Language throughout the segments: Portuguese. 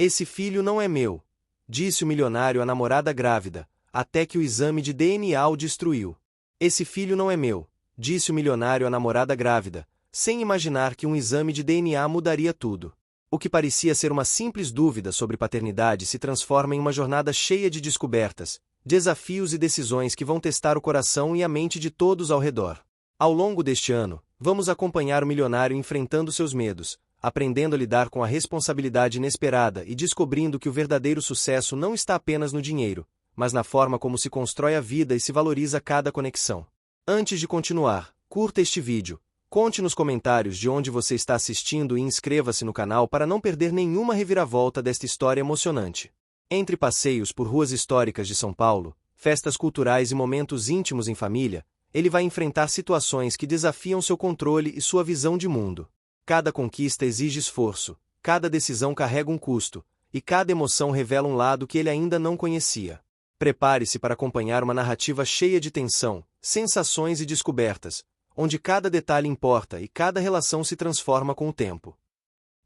Esse filho não é meu, disse o milionário à namorada grávida, até que o exame de DNA o destruiu. Esse filho não é meu, disse o milionário à namorada grávida, sem imaginar que um exame de DNA mudaria tudo. O que parecia ser uma simples dúvida sobre paternidade se transforma em uma jornada cheia de descobertas, desafios e decisões que vão testar o coração e a mente de todos ao redor. Ao longo deste ano, vamos acompanhar o milionário enfrentando seus medos, aprendendo a lidar com a responsabilidade inesperada e descobrindo que o verdadeiro sucesso não está apenas no dinheiro, mas na forma como se constrói a vida e se valoriza cada conexão. Antes de continuar, curta este vídeo, conte nos comentários de onde você está assistindo e inscreva-se no canal para não perder nenhuma reviravolta desta história emocionante. Entre passeios por ruas históricas de São Paulo, festas culturais e momentos íntimos em família, ele vai enfrentar situações que desafiam seu controle e sua visão de mundo. Cada conquista exige esforço, cada decisão carrega um custo, e cada emoção revela um lado que ele ainda não conhecia. Prepare-se para acompanhar uma narrativa cheia de tensão, sensações e descobertas, onde cada detalhe importa e cada relação se transforma com o tempo.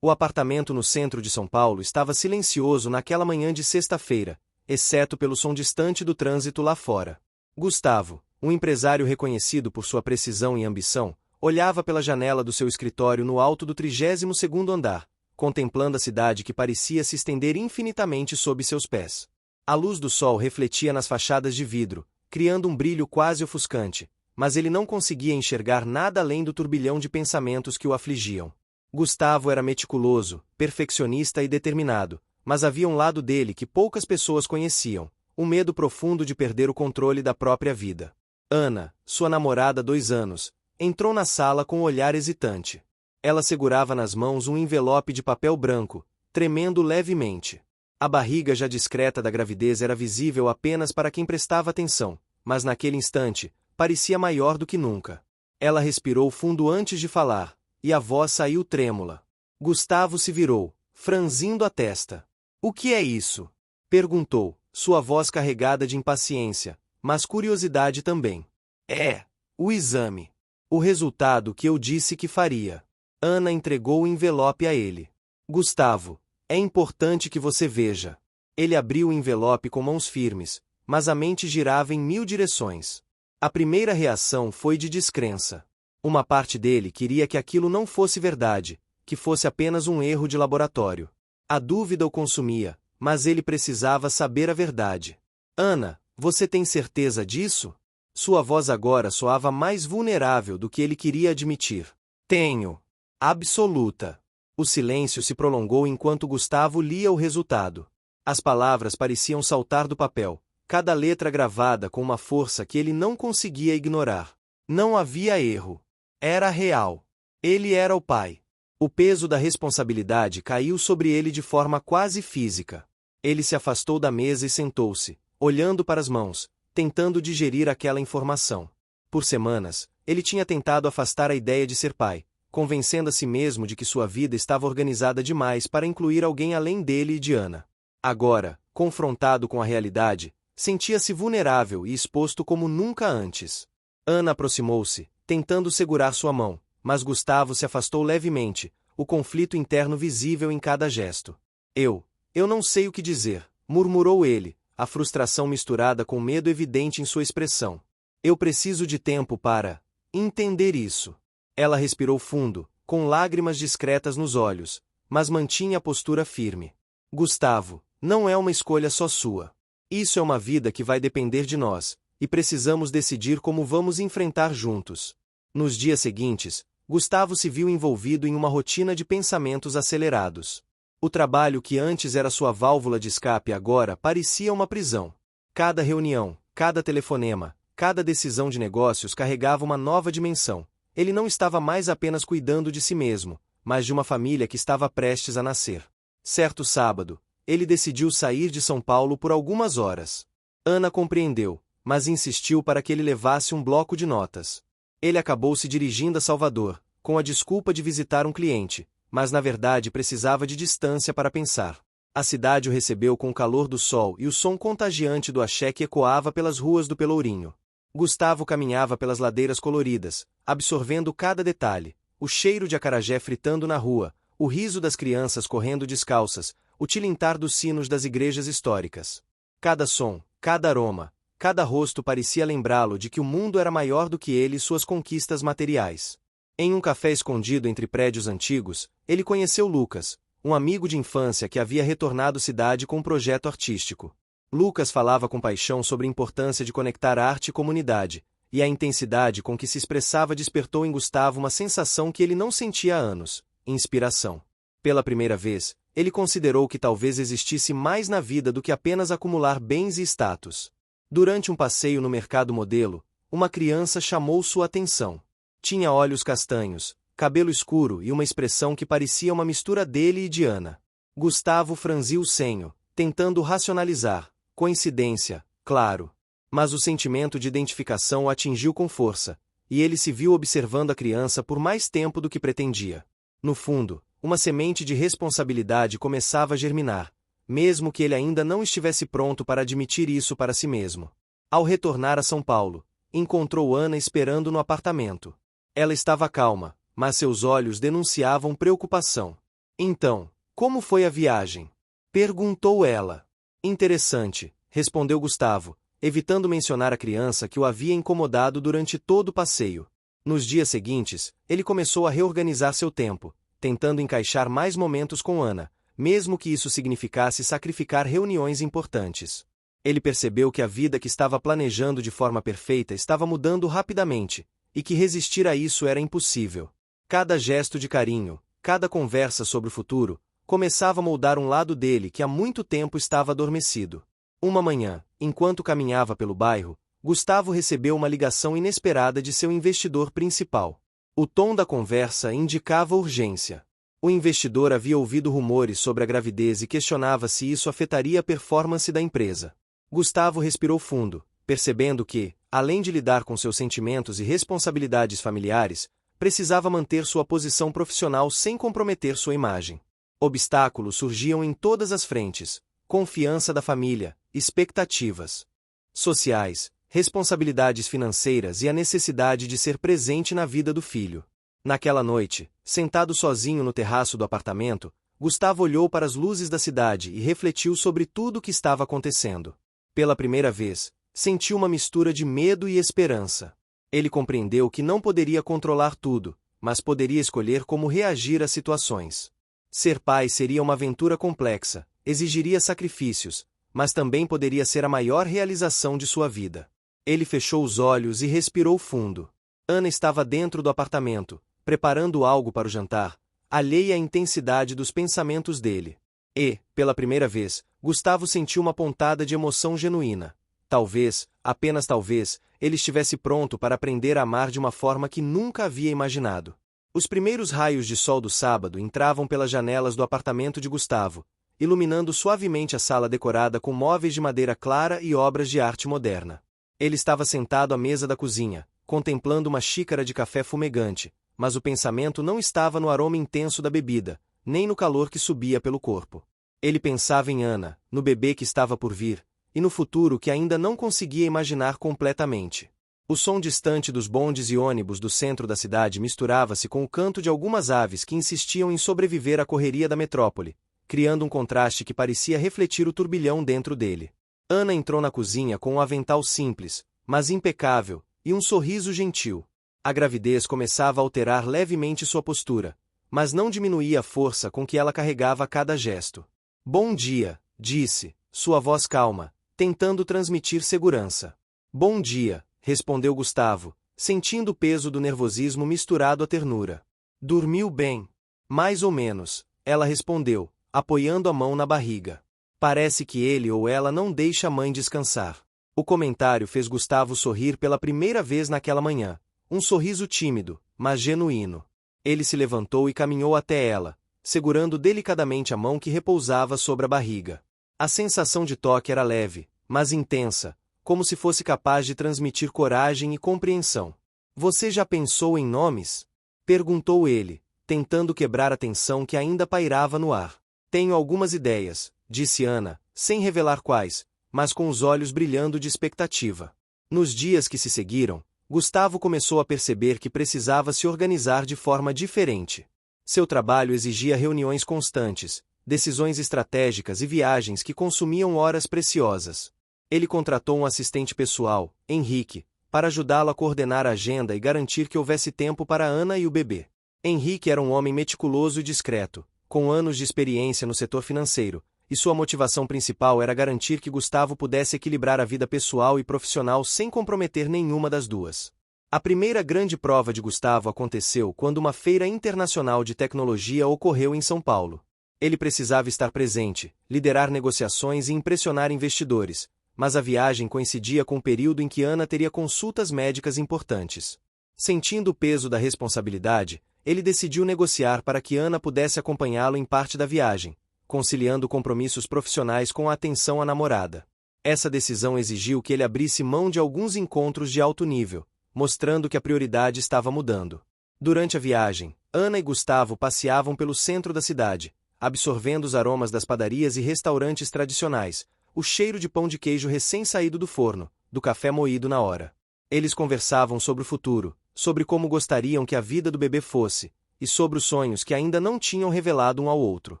O apartamento no centro de São Paulo estava silencioso naquela manhã de sexta-feira, exceto pelo som distante do trânsito lá fora. Gustavo, um empresário reconhecido por sua precisão e ambição, olhava pela janela do seu escritório no alto do 32º andar, contemplando a cidade que parecia se estender infinitamente sob seus pés. A luz do sol refletia nas fachadas de vidro, criando um brilho quase ofuscante, mas ele não conseguia enxergar nada além do turbilhão de pensamentos que o afligiam. Gustavo era meticuloso, perfeccionista e determinado, mas havia um lado dele que poucas pessoas conheciam, um medo profundo de perder o controle da própria vida. Ana, sua namorada há 2 anos, entrou na sala com um olhar hesitante. Ela segurava nas mãos um envelope de papel branco, tremendo levemente. A barriga já discreta da gravidez era visível apenas para quem prestava atenção, mas naquele instante, parecia maior do que nunca. Ela respirou fundo antes de falar, e a voz saiu trêmula. Gustavo se virou, franzindo a testa. "O que é isso?" perguntou, sua voz carregada de impaciência, mas curiosidade também. "É o exame. O resultado que eu disse que faria." Ana entregou o envelope a ele. "Gustavo, é importante que você veja." Ele abriu o envelope com mãos firmes, mas a mente girava em 1000 direções. A primeira reação foi de descrença. Uma parte dele queria que aquilo não fosse verdade, que fosse apenas um erro de laboratório. A dúvida o consumia, mas ele precisava saber a verdade. "Ana, você tem certeza disso?" Sua voz agora soava mais vulnerável do que ele queria admitir. "Tenho. Absoluta." O silêncio se prolongou enquanto Gustavo lia o resultado. As palavras pareciam saltar do papel, cada letra gravada com uma força que ele não conseguia ignorar. Não havia erro. Era real. Ele era o pai. O peso da responsabilidade caiu sobre ele de forma quase física. Ele se afastou da mesa e sentou-se, olhando para as mãos, tentando digerir aquela informação. Por semanas, ele tinha tentado afastar a ideia de ser pai, convencendo a si mesmo de que sua vida estava organizada demais para incluir alguém além dele e de Ana. Agora, confrontado com a realidade, sentia-se vulnerável e exposto como nunca antes. Ana aproximou-se, tentando segurar sua mão, mas Gustavo se afastou levemente, o conflito interno visível em cada gesto. Eu não sei o que dizer", murmurou ele, a frustração misturada com medo evidente em sua expressão. "Eu preciso de tempo para entender isso." Ela respirou fundo, com lágrimas discretas nos olhos, mas mantinha a postura firme. "Gustavo, não é uma escolha só sua. Isso é uma vida que vai depender de nós, e precisamos decidir como vamos enfrentar juntos." Nos dias seguintes, Gustavo se viu envolvido em uma rotina de pensamentos acelerados. O trabalho que antes era sua válvula de escape agora parecia uma prisão. Cada reunião, cada telefonema, cada decisão de negócios carregava uma nova dimensão. Ele não estava mais apenas cuidando de si mesmo, mas de uma família que estava prestes a nascer. Certo sábado, ele decidiu sair de São Paulo por algumas horas. Ana compreendeu, mas insistiu para que ele levasse um bloco de notas. Ele acabou se dirigindo a Salvador, com a desculpa de visitar um cliente, mas na verdade precisava de distância para pensar. A cidade o recebeu com o calor do sol e o som contagiante do axé que ecoava pelas ruas do Pelourinho. Gustavo caminhava pelas ladeiras coloridas, absorvendo cada detalhe, o cheiro de acarajé fritando na rua, o riso das crianças correndo descalças, o tilintar dos sinos das igrejas históricas. Cada som, cada aroma, cada rosto parecia lembrá-lo de que o mundo era maior do que ele e suas conquistas materiais. Em um café escondido entre prédios antigos, ele conheceu Lucas, um amigo de infância que havia retornado à cidade com um projeto artístico. Lucas falava com paixão sobre a importância de conectar arte e comunidade, e a intensidade com que se expressava despertou em Gustavo uma sensação que ele não sentia há anos: inspiração. Pela primeira vez, ele considerou que talvez existisse mais na vida do que apenas acumular bens e status. Durante um passeio no mercado modelo, uma criança chamou sua atenção. Tinha olhos castanhos, cabelo escuro e uma expressão que parecia uma mistura dele e de Ana. Gustavo franziu o senho, tentando racionalizar. Coincidência, claro. Mas o sentimento de identificação o atingiu com força, e ele se viu observando a criança por mais tempo do que pretendia. No fundo, uma semente de responsabilidade começava a germinar, mesmo que ele ainda não estivesse pronto para admitir isso para si mesmo. Ao retornar a São Paulo, encontrou Ana esperando no apartamento. Ela estava calma, mas seus olhos denunciavam preocupação. Então, como foi a viagem? Perguntou ela. Interessante, respondeu Gustavo, evitando mencionar a criança que o havia incomodado durante todo o passeio. Nos dias seguintes, ele começou a reorganizar seu tempo, tentando encaixar mais momentos com Ana, mesmo que isso significasse sacrificar reuniões importantes. Ele percebeu que a vida que estava planejando de forma perfeita estava mudando rapidamente, e que resistir a isso era impossível. Cada gesto de carinho, cada conversa sobre o futuro, começava a moldar um lado dele que há muito tempo estava adormecido. Uma manhã, enquanto caminhava pelo bairro, Gustavo recebeu uma ligação inesperada de seu investidor principal. O tom da conversa indicava urgência. O investidor havia ouvido rumores sobre a gravidez e questionava se isso afetaria a performance da empresa. Gustavo respirou fundo, percebendo que, além de lidar com seus sentimentos e responsabilidades familiares, precisava manter sua posição profissional sem comprometer sua imagem. Obstáculos surgiam em todas as frentes: confiança da família, expectativas sociais, responsabilidades financeiras e a necessidade de ser presente na vida do filho. Naquela noite, sentado sozinho no terraço do apartamento, Gustavo olhou para as luzes da cidade e refletiu sobre tudo o que estava acontecendo. Pela primeira vez, sentiu uma mistura de medo e esperança. Ele compreendeu que não poderia controlar tudo, mas poderia escolher como reagir às situações. Ser pai seria uma aventura complexa, exigiria sacrifícios, mas também poderia ser a maior realização de sua vida. Ele fechou os olhos e respirou fundo. Ana estava dentro do apartamento, preparando algo para o jantar, alheia à intensidade dos pensamentos dele. E, pela primeira vez, Gustavo sentiu uma pontada de emoção genuína. Talvez, apenas talvez, ele estivesse pronto para aprender a amar de uma forma que nunca havia imaginado. Os primeiros raios de sol do sábado entravam pelas janelas do apartamento de Gustavo, iluminando suavemente a sala decorada com móveis de madeira clara e obras de arte moderna. Ele estava sentado à mesa da cozinha, contemplando uma xícara de café fumegante, mas o pensamento não estava no aroma intenso da bebida, nem no calor que subia pelo corpo. Ele pensava em Ana, no bebê que estava por vir, e no futuro que ainda não conseguia imaginar completamente. O som distante dos bondes e ônibus do centro da cidade misturava-se com o canto de algumas aves que insistiam em sobreviver à correria da metrópole, criando um contraste que parecia refletir o turbilhão dentro dele. Ana entrou na cozinha com um avental simples, mas impecável, e um sorriso gentil. A gravidez começava a alterar levemente sua postura, mas não diminuía a força com que ela carregava cada gesto. "Bom dia", disse, sua voz calma, tentando transmitir segurança. "Bom dia", respondeu Gustavo, sentindo o peso do nervosismo misturado à ternura. "Dormiu bem?" "Mais ou menos", ela respondeu, apoiando a mão na barriga. Parece que ele ou ela não deixa a mãe descansar. O comentário fez Gustavo sorrir pela primeira vez naquela manhã, um sorriso tímido, mas genuíno. Ele se levantou e caminhou até ela, segurando delicadamente a mão que repousava sobre a barriga. A sensação de toque era leve, mas intensa, como se fosse capaz de transmitir coragem e compreensão. "Você já pensou em nomes?" perguntou ele, tentando quebrar a tensão que ainda pairava no ar. "Tenho algumas ideias", disse Ana, sem revelar quais, mas com os olhos brilhando de expectativa. Nos dias que se seguiram, Gustavo começou a perceber que precisava se organizar de forma diferente. Seu trabalho exigia reuniões constantes, decisões estratégicas e viagens que consumiam horas preciosas. Ele contratou um assistente pessoal, Henrique, para ajudá-lo a coordenar a agenda e garantir que houvesse tempo para Ana e o bebê. Henrique era um homem meticuloso e discreto, com anos de experiência no setor financeiro, e sua motivação principal era garantir que Gustavo pudesse equilibrar a vida pessoal e profissional sem comprometer nenhuma das duas. A primeira grande prova de Gustavo aconteceu quando uma feira internacional de tecnologia ocorreu em São Paulo. Ele precisava estar presente, liderar negociações e impressionar investidores, mas a viagem coincidia com o período em que Ana teria consultas médicas importantes. Sentindo o peso da responsabilidade, ele decidiu negociar para que Ana pudesse acompanhá-lo em parte da viagem, conciliando compromissos profissionais com a atenção à namorada. Essa decisão exigiu que ele abrisse mão de alguns encontros de alto nível, mostrando que a prioridade estava mudando. Durante a viagem, Ana e Gustavo passeavam pelo centro da cidade, absorvendo os aromas das padarias e restaurantes tradicionais, o cheiro de pão de queijo recém-saído do forno, do café moído na hora. Eles conversavam sobre o futuro, sobre como gostariam que a vida do bebê fosse, e sobre os sonhos que ainda não tinham revelado um ao outro.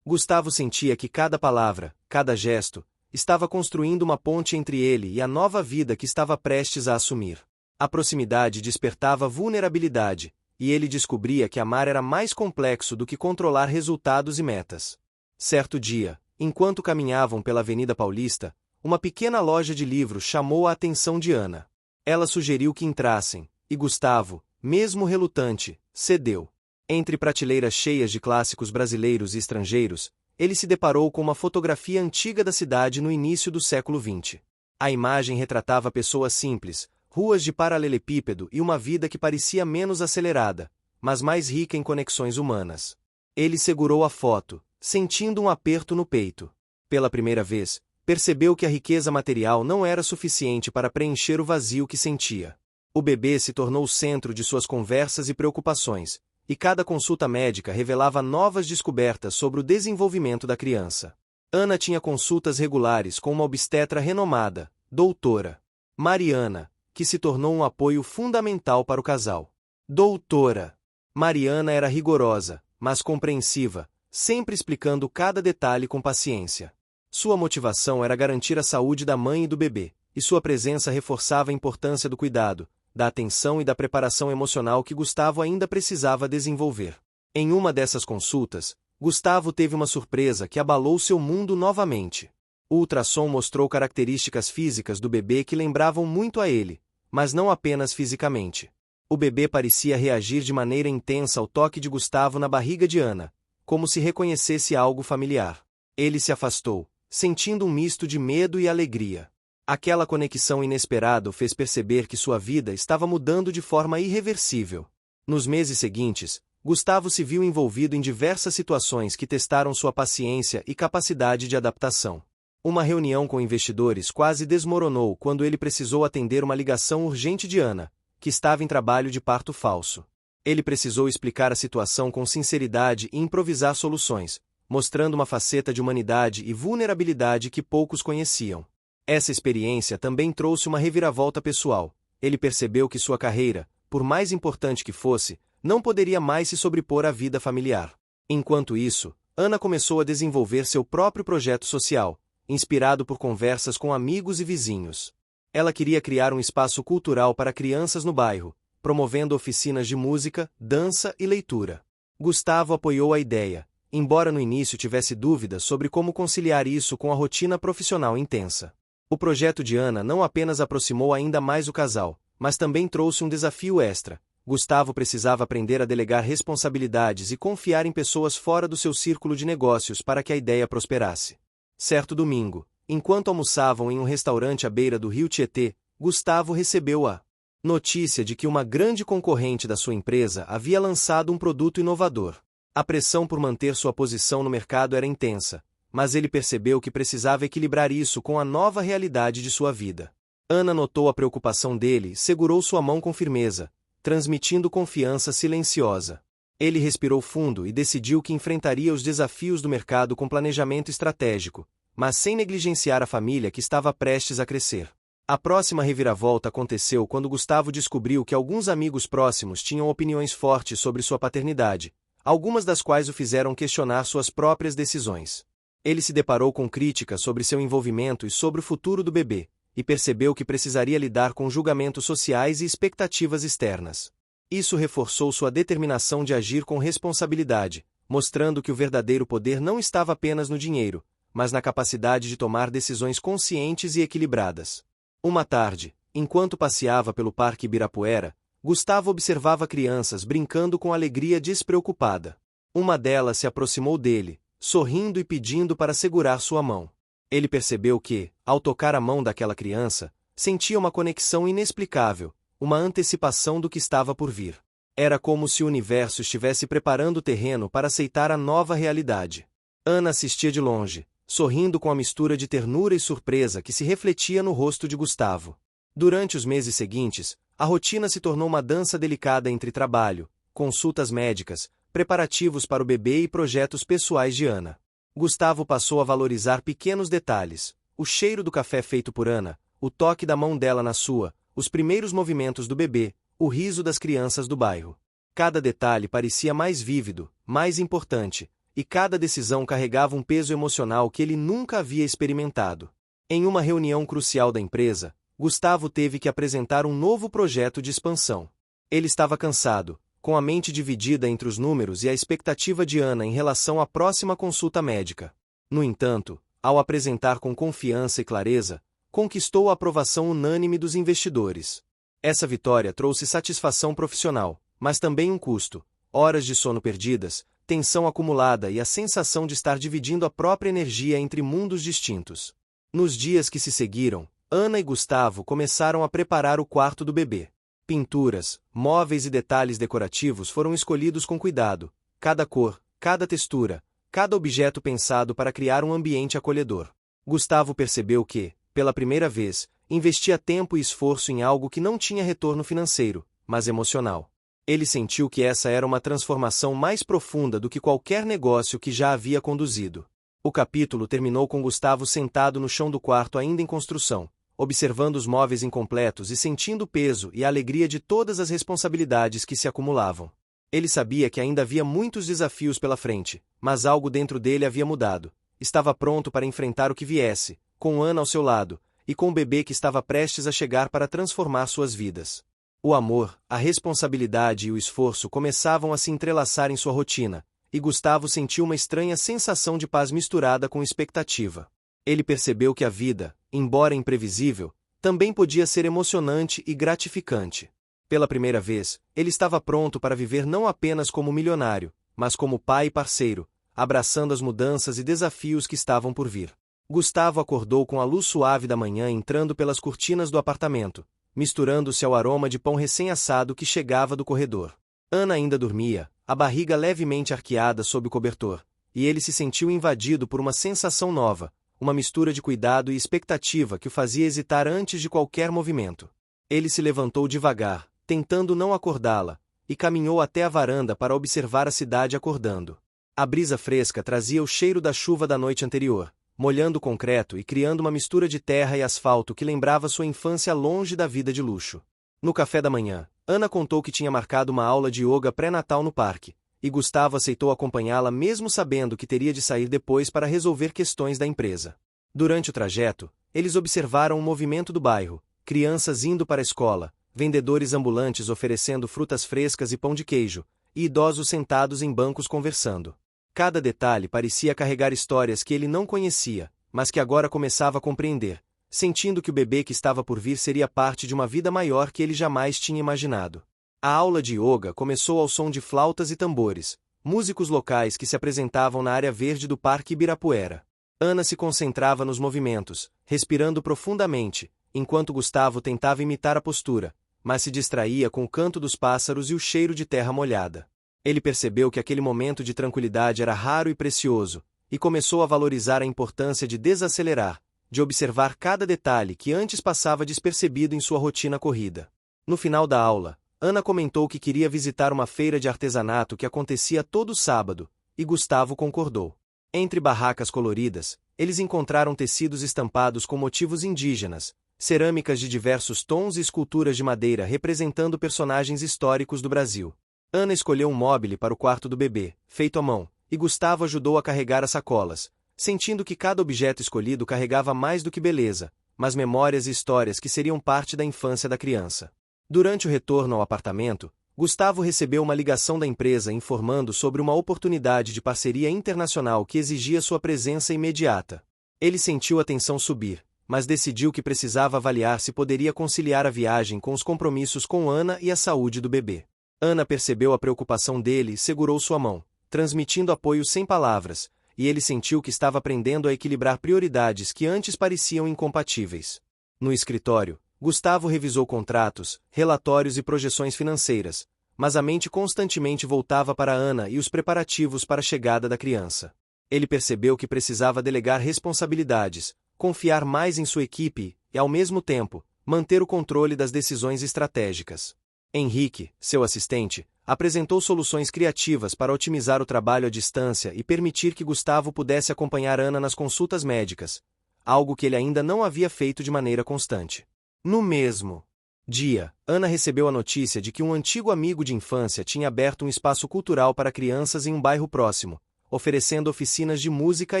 Gustavo sentia que cada palavra, cada gesto, estava construindo uma ponte entre ele e a nova vida que estava prestes a assumir. A proximidade despertava vulnerabilidade, e ele descobria que amar era mais complexo do que controlar resultados e metas. Certo dia, enquanto caminhavam pela Avenida Paulista, uma pequena loja de livros chamou a atenção de Ana. Ela sugeriu que entrassem, e Gustavo, mesmo relutante, cedeu. Entre prateleiras cheias de clássicos brasileiros e estrangeiros, ele se deparou com uma fotografia antiga da cidade no início do século XX. A imagem retratava pessoas simples, ruas de paralelepípedo e uma vida que parecia menos acelerada, mas mais rica em conexões humanas. Ele segurou a foto, sentindo um aperto no peito. Pela primeira vez, percebeu que a riqueza material não era suficiente para preencher o vazio que sentia. O bebê se tornou o centro de suas conversas e preocupações, e cada consulta médica revelava novas descobertas sobre o desenvolvimento da criança. Ana tinha consultas regulares com uma obstetra renomada, doutora Mariana, que se tornou um apoio fundamental para o casal. Doutora Mariana era rigorosa, mas compreensiva, sempre explicando cada detalhe com paciência. Sua motivação era garantir a saúde da mãe e do bebê, e sua presença reforçava a importância do cuidado, da atenção e da preparação emocional que Gustavo ainda precisava desenvolver. Em uma dessas consultas, Gustavo teve uma surpresa que abalou seu mundo novamente. O ultrassom mostrou características físicas do bebê que lembravam muito a ele, mas não apenas fisicamente. O bebê parecia reagir de maneira intensa ao toque de Gustavo na barriga de Ana, como se reconhecesse algo familiar. Ele se afastou, sentindo um misto de medo e alegria. Aquela conexão inesperada o fez perceber que sua vida estava mudando de forma irreversível. Nos meses seguintes, Gustavo se viu envolvido em diversas situações que testaram sua paciência e capacidade de adaptação. Uma reunião com investidores quase desmoronou quando ele precisou atender uma ligação urgente de Ana, que estava em trabalho de parto falso. Ele precisou explicar a situação com sinceridade e improvisar soluções, mostrando uma faceta de humanidade e vulnerabilidade que poucos conheciam. Essa experiência também trouxe uma reviravolta pessoal. Ele percebeu que sua carreira, por mais importante que fosse, não poderia mais se sobrepor à vida familiar. Enquanto isso, Ana começou a desenvolver seu próprio projeto social, inspirado por conversas com amigos e vizinhos. Ela queria criar um espaço cultural para crianças no bairro, promovendo oficinas de música, dança e leitura. Gustavo apoiou a ideia, embora no início tivesse dúvidas sobre como conciliar isso com a rotina profissional intensa. O projeto de Ana não apenas aproximou ainda mais o casal, mas também trouxe um desafio extra. Gustavo precisava aprender a delegar responsabilidades e confiar em pessoas fora do seu círculo de negócios para que a ideia prosperasse. Certo domingo, enquanto almoçavam em um restaurante à beira do rio Tietê, Gustavo recebeu a notícia de que uma grande concorrente da sua empresa havia lançado um produto inovador. A pressão por manter sua posição no mercado era intensa, mas ele percebeu que precisava equilibrar isso com a nova realidade de sua vida. Ana notou a preocupação dele e segurou sua mão com firmeza, transmitindo confiança silenciosa. Ele respirou fundo e decidiu que enfrentaria os desafios do mercado com planejamento estratégico, mas sem negligenciar a família que estava prestes a crescer. A próxima reviravolta aconteceu quando Gustavo descobriu que alguns amigos próximos tinham opiniões fortes sobre sua paternidade, algumas das quais o fizeram questionar suas próprias decisões. Ele se deparou com críticas sobre seu envolvimento e sobre o futuro do bebê, e percebeu que precisaria lidar com julgamentos sociais e expectativas externas. Isso reforçou sua determinação de agir com responsabilidade, mostrando que o verdadeiro poder não estava apenas no dinheiro, mas na capacidade de tomar decisões conscientes e equilibradas. Uma tarde, enquanto passeava pelo Parque Ibirapuera, Gustavo observava crianças brincando com alegria despreocupada. Uma delas se aproximou dele, sorrindo e pedindo para segurar sua mão. Ele percebeu que, ao tocar a mão daquela criança, sentia uma conexão inexplicável, uma antecipação do que estava por vir. Era como se o universo estivesse preparando o terreno para aceitar a nova realidade. Ana assistia de longe, sorrindo com a mistura de ternura e surpresa que se refletia no rosto de Gustavo. Durante os meses seguintes, a rotina se tornou uma dança delicada entre trabalho, consultas médicas, preparativos para o bebê e projetos pessoais de Ana. Gustavo passou a valorizar pequenos detalhes: o cheiro do café feito por Ana, o toque da mão dela na sua, os primeiros movimentos do bebê, o riso das crianças do bairro. Cada detalhe parecia mais vívido, mais importante, e cada decisão carregava um peso emocional que ele nunca havia experimentado. Em uma reunião crucial da empresa, Gustavo teve que apresentar um novo projeto de expansão. Ele estava cansado, com a mente dividida entre os números e a expectativa de Ana em relação à próxima consulta médica. No entanto, ao apresentar com confiança e clareza, conquistou a aprovação unânime dos investidores. Essa vitória trouxe satisfação profissional, mas também um custo: horas de sono perdidas, tensão acumulada e a sensação de estar dividindo a própria energia entre mundos distintos. Nos dias que se seguiram, Ana e Gustavo começaram a preparar o quarto do bebê. Pinturas, móveis e detalhes decorativos foram escolhidos com cuidado, cada cor, cada textura, cada objeto pensado para criar um ambiente acolhedor. Gustavo percebeu que, pela primeira vez, investia tempo e esforço em algo que não tinha retorno financeiro, mas emocional. Ele sentiu que essa era uma transformação mais profunda do que qualquer negócio que já havia conduzido. O capítulo terminou com Gustavo sentado no chão do quarto ainda em construção, observando os móveis incompletos e sentindo o peso e a alegria de todas as responsabilidades que se acumulavam. Ele sabia que ainda havia muitos desafios pela frente, mas algo dentro dele havia mudado. Estava pronto para enfrentar o que viesse, com Ana ao seu lado, e com o bebê que estava prestes a chegar para transformar suas vidas. O amor, a responsabilidade e o esforço começavam a se entrelaçar em sua rotina, e Gustavo sentiu uma estranha sensação de paz misturada com expectativa. Ele percebeu que a vida, embora imprevisível, também podia ser emocionante e gratificante. Pela primeira vez, ele estava pronto para viver não apenas como milionário, mas como pai e parceiro, abraçando as mudanças e desafios que estavam por vir. Gustavo acordou com a luz suave da manhã entrando pelas cortinas do apartamento, misturando-se ao aroma de pão recém-assado que chegava do corredor. Ana ainda dormia, a barriga levemente arqueada sob o cobertor, e ele se sentiu invadido por uma sensação nova, uma mistura de cuidado e expectativa que o fazia hesitar antes de qualquer movimento. Ele se levantou devagar, tentando não acordá-la, e caminhou até a varanda para observar a cidade acordando. A brisa fresca trazia o cheiro da chuva da noite anterior, molhando o concreto e criando uma mistura de terra e asfalto que lembrava sua infância longe da vida de luxo. No café da manhã, Ana contou que tinha marcado uma aula de yoga pré-natal no parque, e Gustavo aceitou acompanhá-la mesmo sabendo que teria de sair depois para resolver questões da empresa. Durante o trajeto, eles observaram o movimento do bairro, crianças indo para a escola, vendedores ambulantes oferecendo frutas frescas e pão de queijo, e idosos sentados em bancos conversando. Cada detalhe parecia carregar histórias que ele não conhecia, mas que agora começava a compreender, sentindo que o bebê que estava por vir seria parte de uma vida maior que ele jamais tinha imaginado. A aula de yoga começou ao som de flautas e tambores, músicos locais que se apresentavam na área verde do Parque Ibirapuera. Ana se concentrava nos movimentos, respirando profundamente, enquanto Gustavo tentava imitar a postura, mas se distraía com o canto dos pássaros e o cheiro de terra molhada. Ele percebeu que aquele momento de tranquilidade era raro e precioso, e começou a valorizar a importância de desacelerar, de observar cada detalhe que antes passava despercebido em sua rotina corrida. No final da aula, Ana comentou que queria visitar uma feira de artesanato que acontecia todo sábado, e Gustavo concordou. Entre barracas coloridas, eles encontraram tecidos estampados com motivos indígenas, cerâmicas de diversos tons e esculturas de madeira representando personagens históricos do Brasil. Ana escolheu um móbile para o quarto do bebê, feito à mão, e Gustavo ajudou a carregar as sacolas, sentindo que cada objeto escolhido carregava mais do que beleza, mas memórias e histórias que seriam parte da infância da criança. Durante o retorno ao apartamento, Gustavo recebeu uma ligação da empresa informando sobre uma oportunidade de parceria internacional que exigia sua presença imediata. Ele sentiu a tensão subir, mas decidiu que precisava avaliar se poderia conciliar a viagem com os compromissos com Ana e a saúde do bebê. Ana percebeu a preocupação dele e segurou sua mão, transmitindo apoio sem palavras, e ele sentiu que estava aprendendo a equilibrar prioridades que antes pareciam incompatíveis. No escritório, Gustavo revisou contratos, relatórios e projeções financeiras, mas a mente constantemente voltava para Ana e os preparativos para a chegada da criança. Ele percebeu que precisava delegar responsabilidades, confiar mais em sua equipe e, ao mesmo tempo, manter o controle das decisões estratégicas. Henrique, seu assistente, apresentou soluções criativas para otimizar o trabalho à distância e permitir que Gustavo pudesse acompanhar Ana nas consultas médicas, algo que ele ainda não havia feito de maneira constante. No mesmo dia, Ana recebeu a notícia de que um antigo amigo de infância tinha aberto um espaço cultural para crianças em um bairro próximo, oferecendo oficinas de música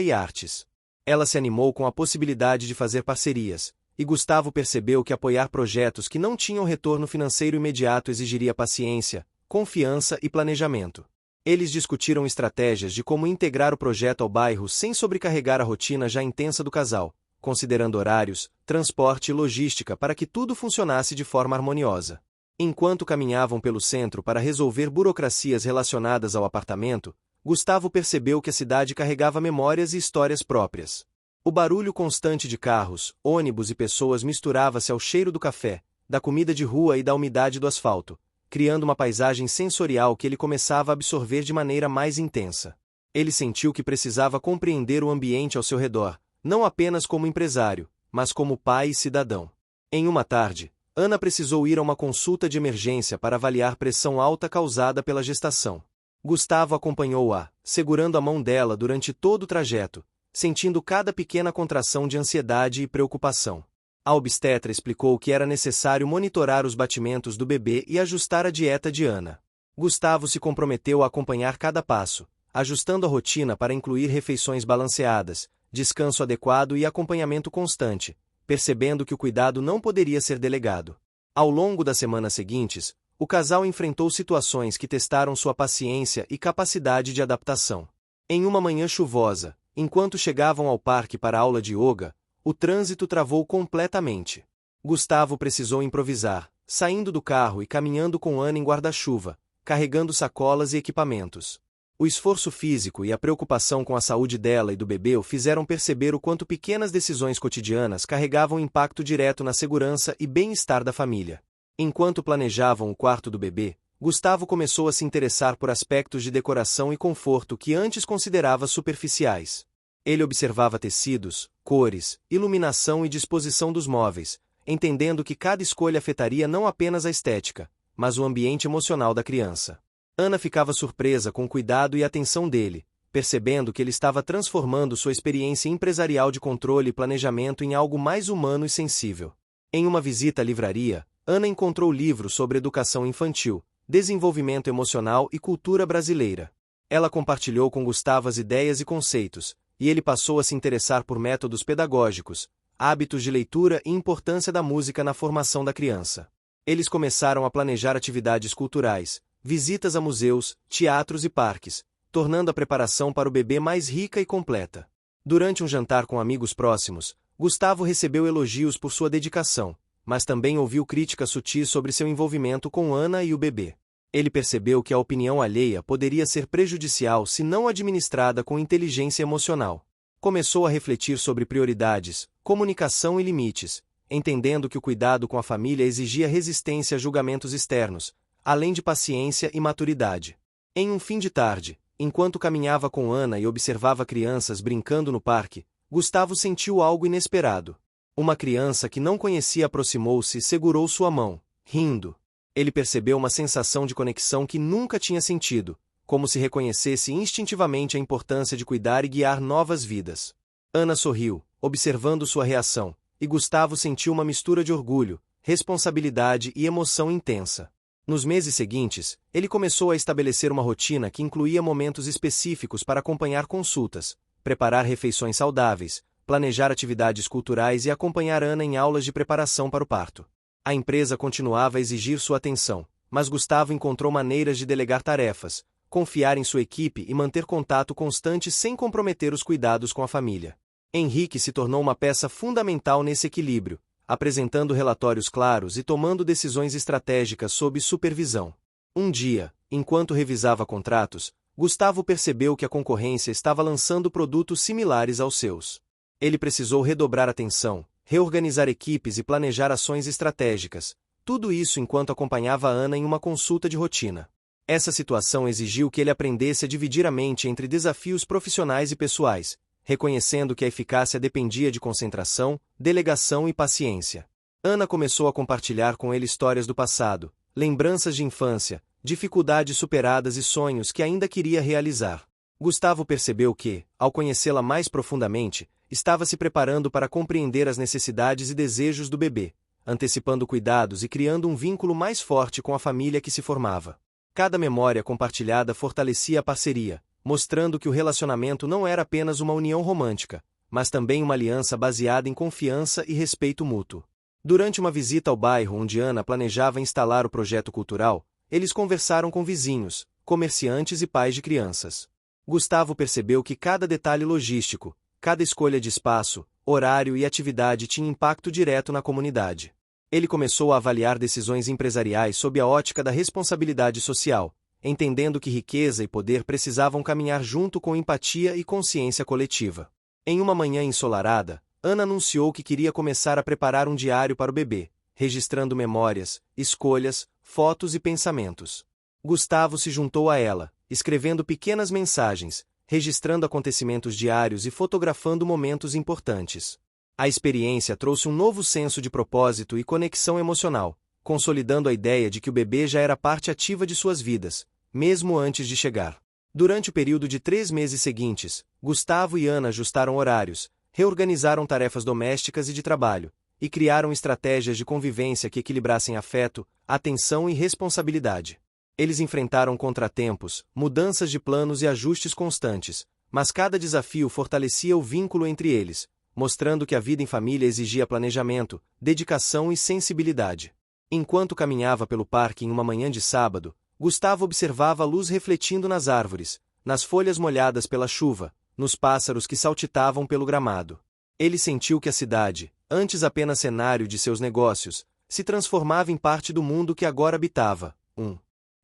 e artes. Ela se animou com a possibilidade de fazer parcerias, e Gustavo percebeu que apoiar projetos que não tinham retorno financeiro imediato exigiria paciência, confiança e planejamento. Eles discutiram estratégias de como integrar o projeto ao bairro sem sobrecarregar a rotina já intensa do casal, considerando horários, transporte e logística para que tudo funcionasse de forma harmoniosa. Enquanto caminhavam pelo centro para resolver burocracias relacionadas ao apartamento, Gustavo percebeu que a cidade carregava memórias e histórias próprias. O barulho constante de carros, ônibus e pessoas misturava-se ao cheiro do café, da comida de rua e da umidade do asfalto, criando uma paisagem sensorial que ele começava a absorver de maneira mais intensa. Ele sentiu que precisava compreender o ambiente ao seu redor, não apenas como empresário, mas como pai e cidadão. Em uma tarde, Ana precisou ir a uma consulta de emergência para avaliar pressão alta causada pela gestação. Gustavo acompanhou-a, segurando a mão dela durante todo o trajeto, sentindo cada pequena contração de ansiedade e preocupação. A obstetra explicou que era necessário monitorar os batimentos do bebê e ajustar a dieta de Ana. Gustavo se comprometeu a acompanhar cada passo, ajustando a rotina para incluir refeições balanceadas, descanso adequado e acompanhamento constante, percebendo que o cuidado não poderia ser delegado. Ao longo das semanas seguintes, o casal enfrentou situações que testaram sua paciência e capacidade de adaptação. Em uma manhã chuvosa, enquanto chegavam ao parque para a aula de yoga, o trânsito travou completamente. Gustavo precisou improvisar, saindo do carro e caminhando com Ana em guarda-chuva, carregando sacolas e equipamentos. O esforço físico e a preocupação com a saúde dela e do bebê o fizeram perceber o quanto pequenas decisões cotidianas carregavam impacto direto na segurança e bem-estar da família. Enquanto planejavam o quarto do bebê, Gustavo começou a se interessar por aspectos de decoração e conforto que antes considerava superficiais. Ele observava tecidos, cores, iluminação e disposição dos móveis, entendendo que cada escolha afetaria não apenas a estética, mas o ambiente emocional da criança. Ana ficava surpresa com o cuidado e atenção dele, percebendo que ele estava transformando sua experiência empresarial de controle e planejamento em algo mais humano e sensível. Em uma visita à livraria, Ana encontrou livros sobre educação infantil, desenvolvimento emocional e cultura brasileira. Ela compartilhou com Gustavo as ideias e conceitos, e ele passou a se interessar por métodos pedagógicos, hábitos de leitura e importância da música na formação da criança. Eles começaram a planejar atividades culturais, visitas a museus, teatros e parques, tornando a preparação para o bebê mais rica e completa. Durante um jantar com amigos próximos, Gustavo recebeu elogios por sua dedicação, mas também ouviu críticas sutis sobre seu envolvimento com Ana e o bebê. Ele percebeu que a opinião alheia poderia ser prejudicial se não administrada com inteligência emocional. Começou a refletir sobre prioridades, comunicação e limites, entendendo que o cuidado com a família exigia resistência a julgamentos externos, além de paciência e maturidade. Em um fim de tarde, enquanto caminhava com Ana e observava crianças brincando no parque, Gustavo sentiu algo inesperado. Uma criança que não conhecia aproximou-se e segurou sua mão, rindo. Ele percebeu uma sensação de conexão que nunca tinha sentido, como se reconhecesse instintivamente a importância de cuidar e guiar novas vidas. Ana sorriu, observando sua reação, e Gustavo sentiu uma mistura de orgulho, responsabilidade e emoção intensa. Nos meses seguintes, ele começou a estabelecer uma rotina que incluía momentos específicos para acompanhar consultas, preparar refeições saudáveis, planejar atividades culturais e acompanhar Ana em aulas de preparação para o parto. A empresa continuava a exigir sua atenção, mas Gustavo encontrou maneiras de delegar tarefas, confiar em sua equipe e manter contato constante sem comprometer os cuidados com a família. Henrique se tornou uma peça fundamental nesse equilíbrio, apresentando relatórios claros e tomando decisões estratégicas sob supervisão. Um dia, enquanto revisava contratos, Gustavo percebeu que a concorrência estava lançando produtos similares aos seus. Ele precisou redobrar atenção, reorganizar equipes e planejar ações estratégicas, tudo isso enquanto acompanhava Ana em uma consulta de rotina. Essa situação exigiu que ele aprendesse a dividir a mente entre desafios profissionais e pessoais, reconhecendo que a eficácia dependia de concentração, delegação e paciência. Ana começou a compartilhar com ele histórias do passado, lembranças de infância, dificuldades superadas e sonhos que ainda queria realizar. Gustavo percebeu que, ao conhecê-la mais profundamente, estava se preparando para compreender as necessidades e desejos do bebê, antecipando cuidados e criando um vínculo mais forte com a família que se formava. Cada memória compartilhada fortalecia a parceria, mostrando que o relacionamento não era apenas uma união romântica, mas também uma aliança baseada em confiança e respeito mútuo. Durante uma visita ao bairro onde Ana planejava instalar o projeto cultural, eles conversaram com vizinhos, comerciantes e pais de crianças. Gustavo percebeu que cada detalhe logístico, cada escolha de espaço, horário e atividade tinha impacto direto na comunidade. Ele começou a avaliar decisões empresariais sob a ótica da responsabilidade social, entendendo que riqueza e poder precisavam caminhar junto com empatia e consciência coletiva. Em uma manhã ensolarada, Ana anunciou que queria começar a preparar um diário para o bebê, registrando memórias, escolhas, fotos e pensamentos. Gustavo se juntou a ela, escrevendo pequenas mensagens, registrando acontecimentos diários e fotografando momentos importantes. A experiência trouxe um novo senso de propósito e conexão emocional, consolidando a ideia de que o bebê já era parte ativa de suas vidas, mesmo antes de chegar. Durante o período de 3 meses seguintes, Gustavo e Ana ajustaram horários, reorganizaram tarefas domésticas e de trabalho, e criaram estratégias de convivência que equilibrassem afeto, atenção e responsabilidade. Eles enfrentaram contratempos, mudanças de planos e ajustes constantes, mas cada desafio fortalecia o vínculo entre eles, mostrando que a vida em família exigia planejamento, dedicação e sensibilidade. Enquanto caminhava pelo parque em uma manhã de sábado, Gustavo observava a luz refletindo nas árvores, nas folhas molhadas pela chuva, nos pássaros que saltitavam pelo gramado. Ele sentiu que a cidade, antes apenas cenário de seus negócios, se transformava em parte do mundo que agora habitava, um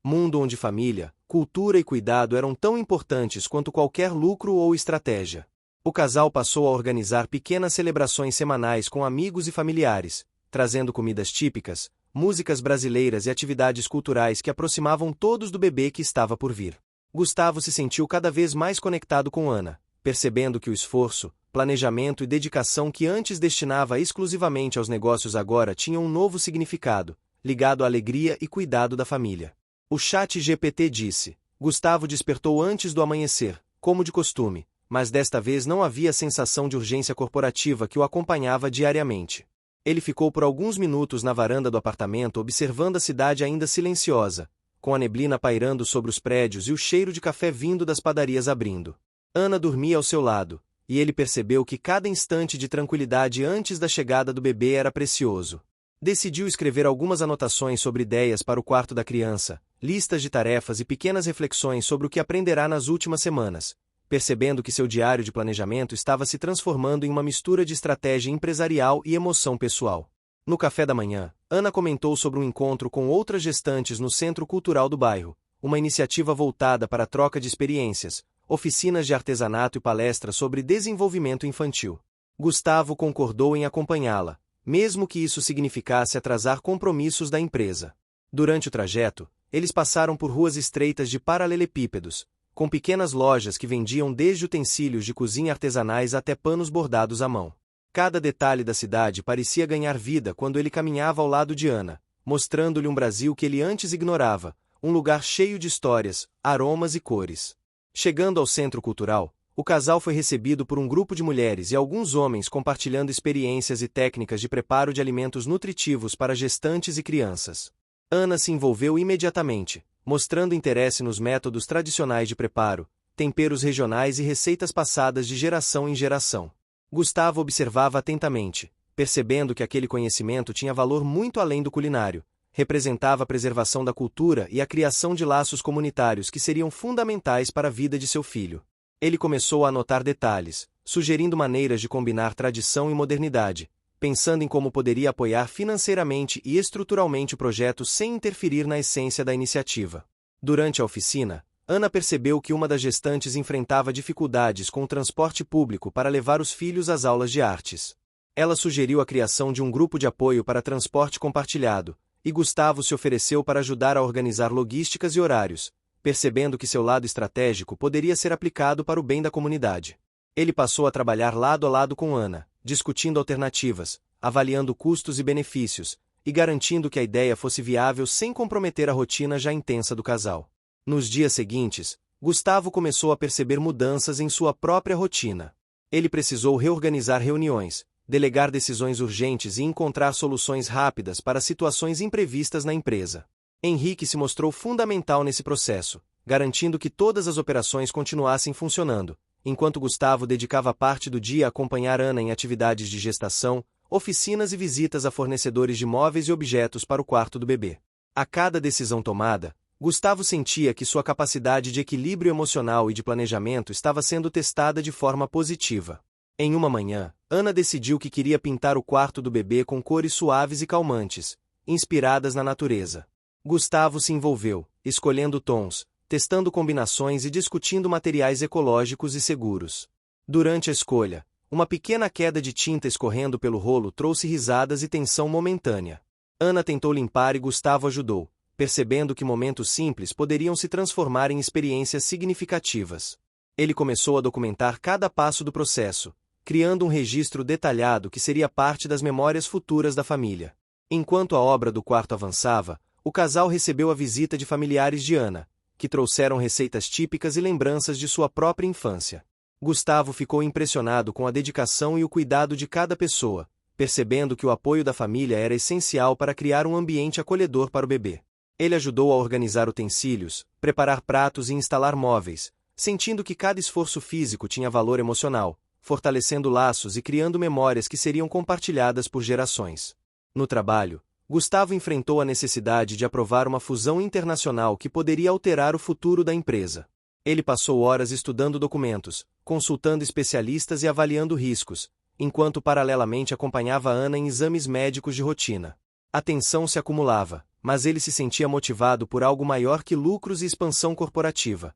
mundo onde família, cultura e cuidado eram tão importantes quanto qualquer lucro ou estratégia. O casal passou a organizar pequenas celebrações semanais com amigos e familiares, trazendo comidas típicas, músicas brasileiras e atividades culturais que aproximavam todos do bebê que estava por vir. Gustavo se sentiu cada vez mais conectado com Ana, percebendo que o esforço, planejamento e dedicação que antes destinava exclusivamente aos negócios agora tinham um novo significado, ligado à alegria e cuidado da família. O ChatGPT disse: Gustavo despertou antes do amanhecer, como de costume, mas desta vez não havia a sensação de urgência corporativa que o acompanhava diariamente. Ele ficou por alguns minutos na varanda do apartamento observando a cidade ainda silenciosa, com a neblina pairando sobre os prédios e o cheiro de café vindo das padarias abrindo. Ana dormia ao seu lado, e ele percebeu que cada instante de tranquilidade antes da chegada do bebê era precioso. Decidiu escrever algumas anotações sobre ideias para o quarto da criança, listas de tarefas e pequenas reflexões sobre o que aprenderá nas últimas semanas, percebendo que seu diário de planejamento estava se transformando em uma mistura de estratégia empresarial e emoção pessoal. No café da manhã, Ana comentou sobre um encontro com outras gestantes no Centro Cultural do bairro, uma iniciativa voltada para a troca de experiências, oficinas de artesanato e palestras sobre desenvolvimento infantil. Gustavo concordou em acompanhá-la, mesmo que isso significasse atrasar compromissos da empresa. Durante o trajeto, eles passaram por ruas estreitas de paralelepípedos, com pequenas lojas que vendiam desde utensílios de cozinha artesanais até panos bordados à mão. Cada detalhe da cidade parecia ganhar vida quando ele caminhava ao lado de Ana, mostrando-lhe um Brasil que ele antes ignorava, um lugar cheio de histórias, aromas e cores. Chegando ao centro cultural, o casal foi recebido por um grupo de mulheres e alguns homens compartilhando experiências e técnicas de preparo de alimentos nutritivos para gestantes e crianças. Ana se envolveu imediatamente, mostrando interesse nos métodos tradicionais de preparo, temperos regionais e receitas passadas de geração em geração. Gustavo observava atentamente, percebendo que aquele conhecimento tinha valor muito além do culinário, representava a preservação da cultura e a criação de laços comunitários que seriam fundamentais para a vida de seu filho. Ele começou a anotar detalhes, sugerindo maneiras de combinar tradição e modernidade, pensando em como poderia apoiar financeiramente e estruturalmente o projeto sem interferir na essência da iniciativa. Durante a oficina, Ana percebeu que uma das gestantes enfrentava dificuldades com o transporte público para levar os filhos às aulas de artes. Ela sugeriu a criação de um grupo de apoio para transporte compartilhado, e Gustavo se ofereceu para ajudar a organizar logísticas e horários, percebendo que seu lado estratégico poderia ser aplicado para o bem da comunidade. Ele passou a trabalhar lado a lado com Ana, discutindo alternativas, avaliando custos e benefícios, e garantindo que a ideia fosse viável sem comprometer a rotina já intensa do casal. Nos dias seguintes, Gustavo começou a perceber mudanças em sua própria rotina. Ele precisou reorganizar reuniões, delegar decisões urgentes e encontrar soluções rápidas para situações imprevistas na empresa. Henrique se mostrou fundamental nesse processo, garantindo que todas as operações continuassem funcionando, enquanto Gustavo dedicava parte do dia a acompanhar Ana em atividades de gestação, oficinas e visitas a fornecedores de móveis e objetos para o quarto do bebê. A cada decisão tomada, Gustavo sentia que sua capacidade de equilíbrio emocional e de planejamento estava sendo testada de forma positiva. Em uma manhã, Ana decidiu que queria pintar o quarto do bebê com cores suaves e calmantes, inspiradas na natureza. Gustavo se envolveu, escolhendo tons, testando combinações e discutindo materiais ecológicos e seguros. Durante a escolha, uma pequena queda de tinta escorrendo pelo rolo trouxe risadas e tensão momentânea. Ana tentou limpar e Gustavo ajudou, percebendo que momentos simples poderiam se transformar em experiências significativas. Ele começou a documentar cada passo do processo, criando um registro detalhado que seria parte das memórias futuras da família. Enquanto a obra do quarto avançava, o casal recebeu a visita de familiares de Ana, que trouxeram receitas típicas e lembranças de sua própria infância. Gustavo ficou impressionado com a dedicação e o cuidado de cada pessoa, percebendo que o apoio da família era essencial para criar um ambiente acolhedor para o bebê. Ele ajudou a organizar utensílios, preparar pratos e instalar móveis, sentindo que cada esforço físico tinha valor emocional, fortalecendo laços e criando memórias que seriam compartilhadas por gerações. No trabalho, Gustavo enfrentou a necessidade de aprovar uma fusão internacional que poderia alterar o futuro da empresa. Ele passou horas estudando documentos, consultando especialistas e avaliando riscos, enquanto paralelamente acompanhava Ana em exames médicos de rotina. A tensão se acumulava, mas ele se sentia motivado por algo maior que lucros e expansão corporativa: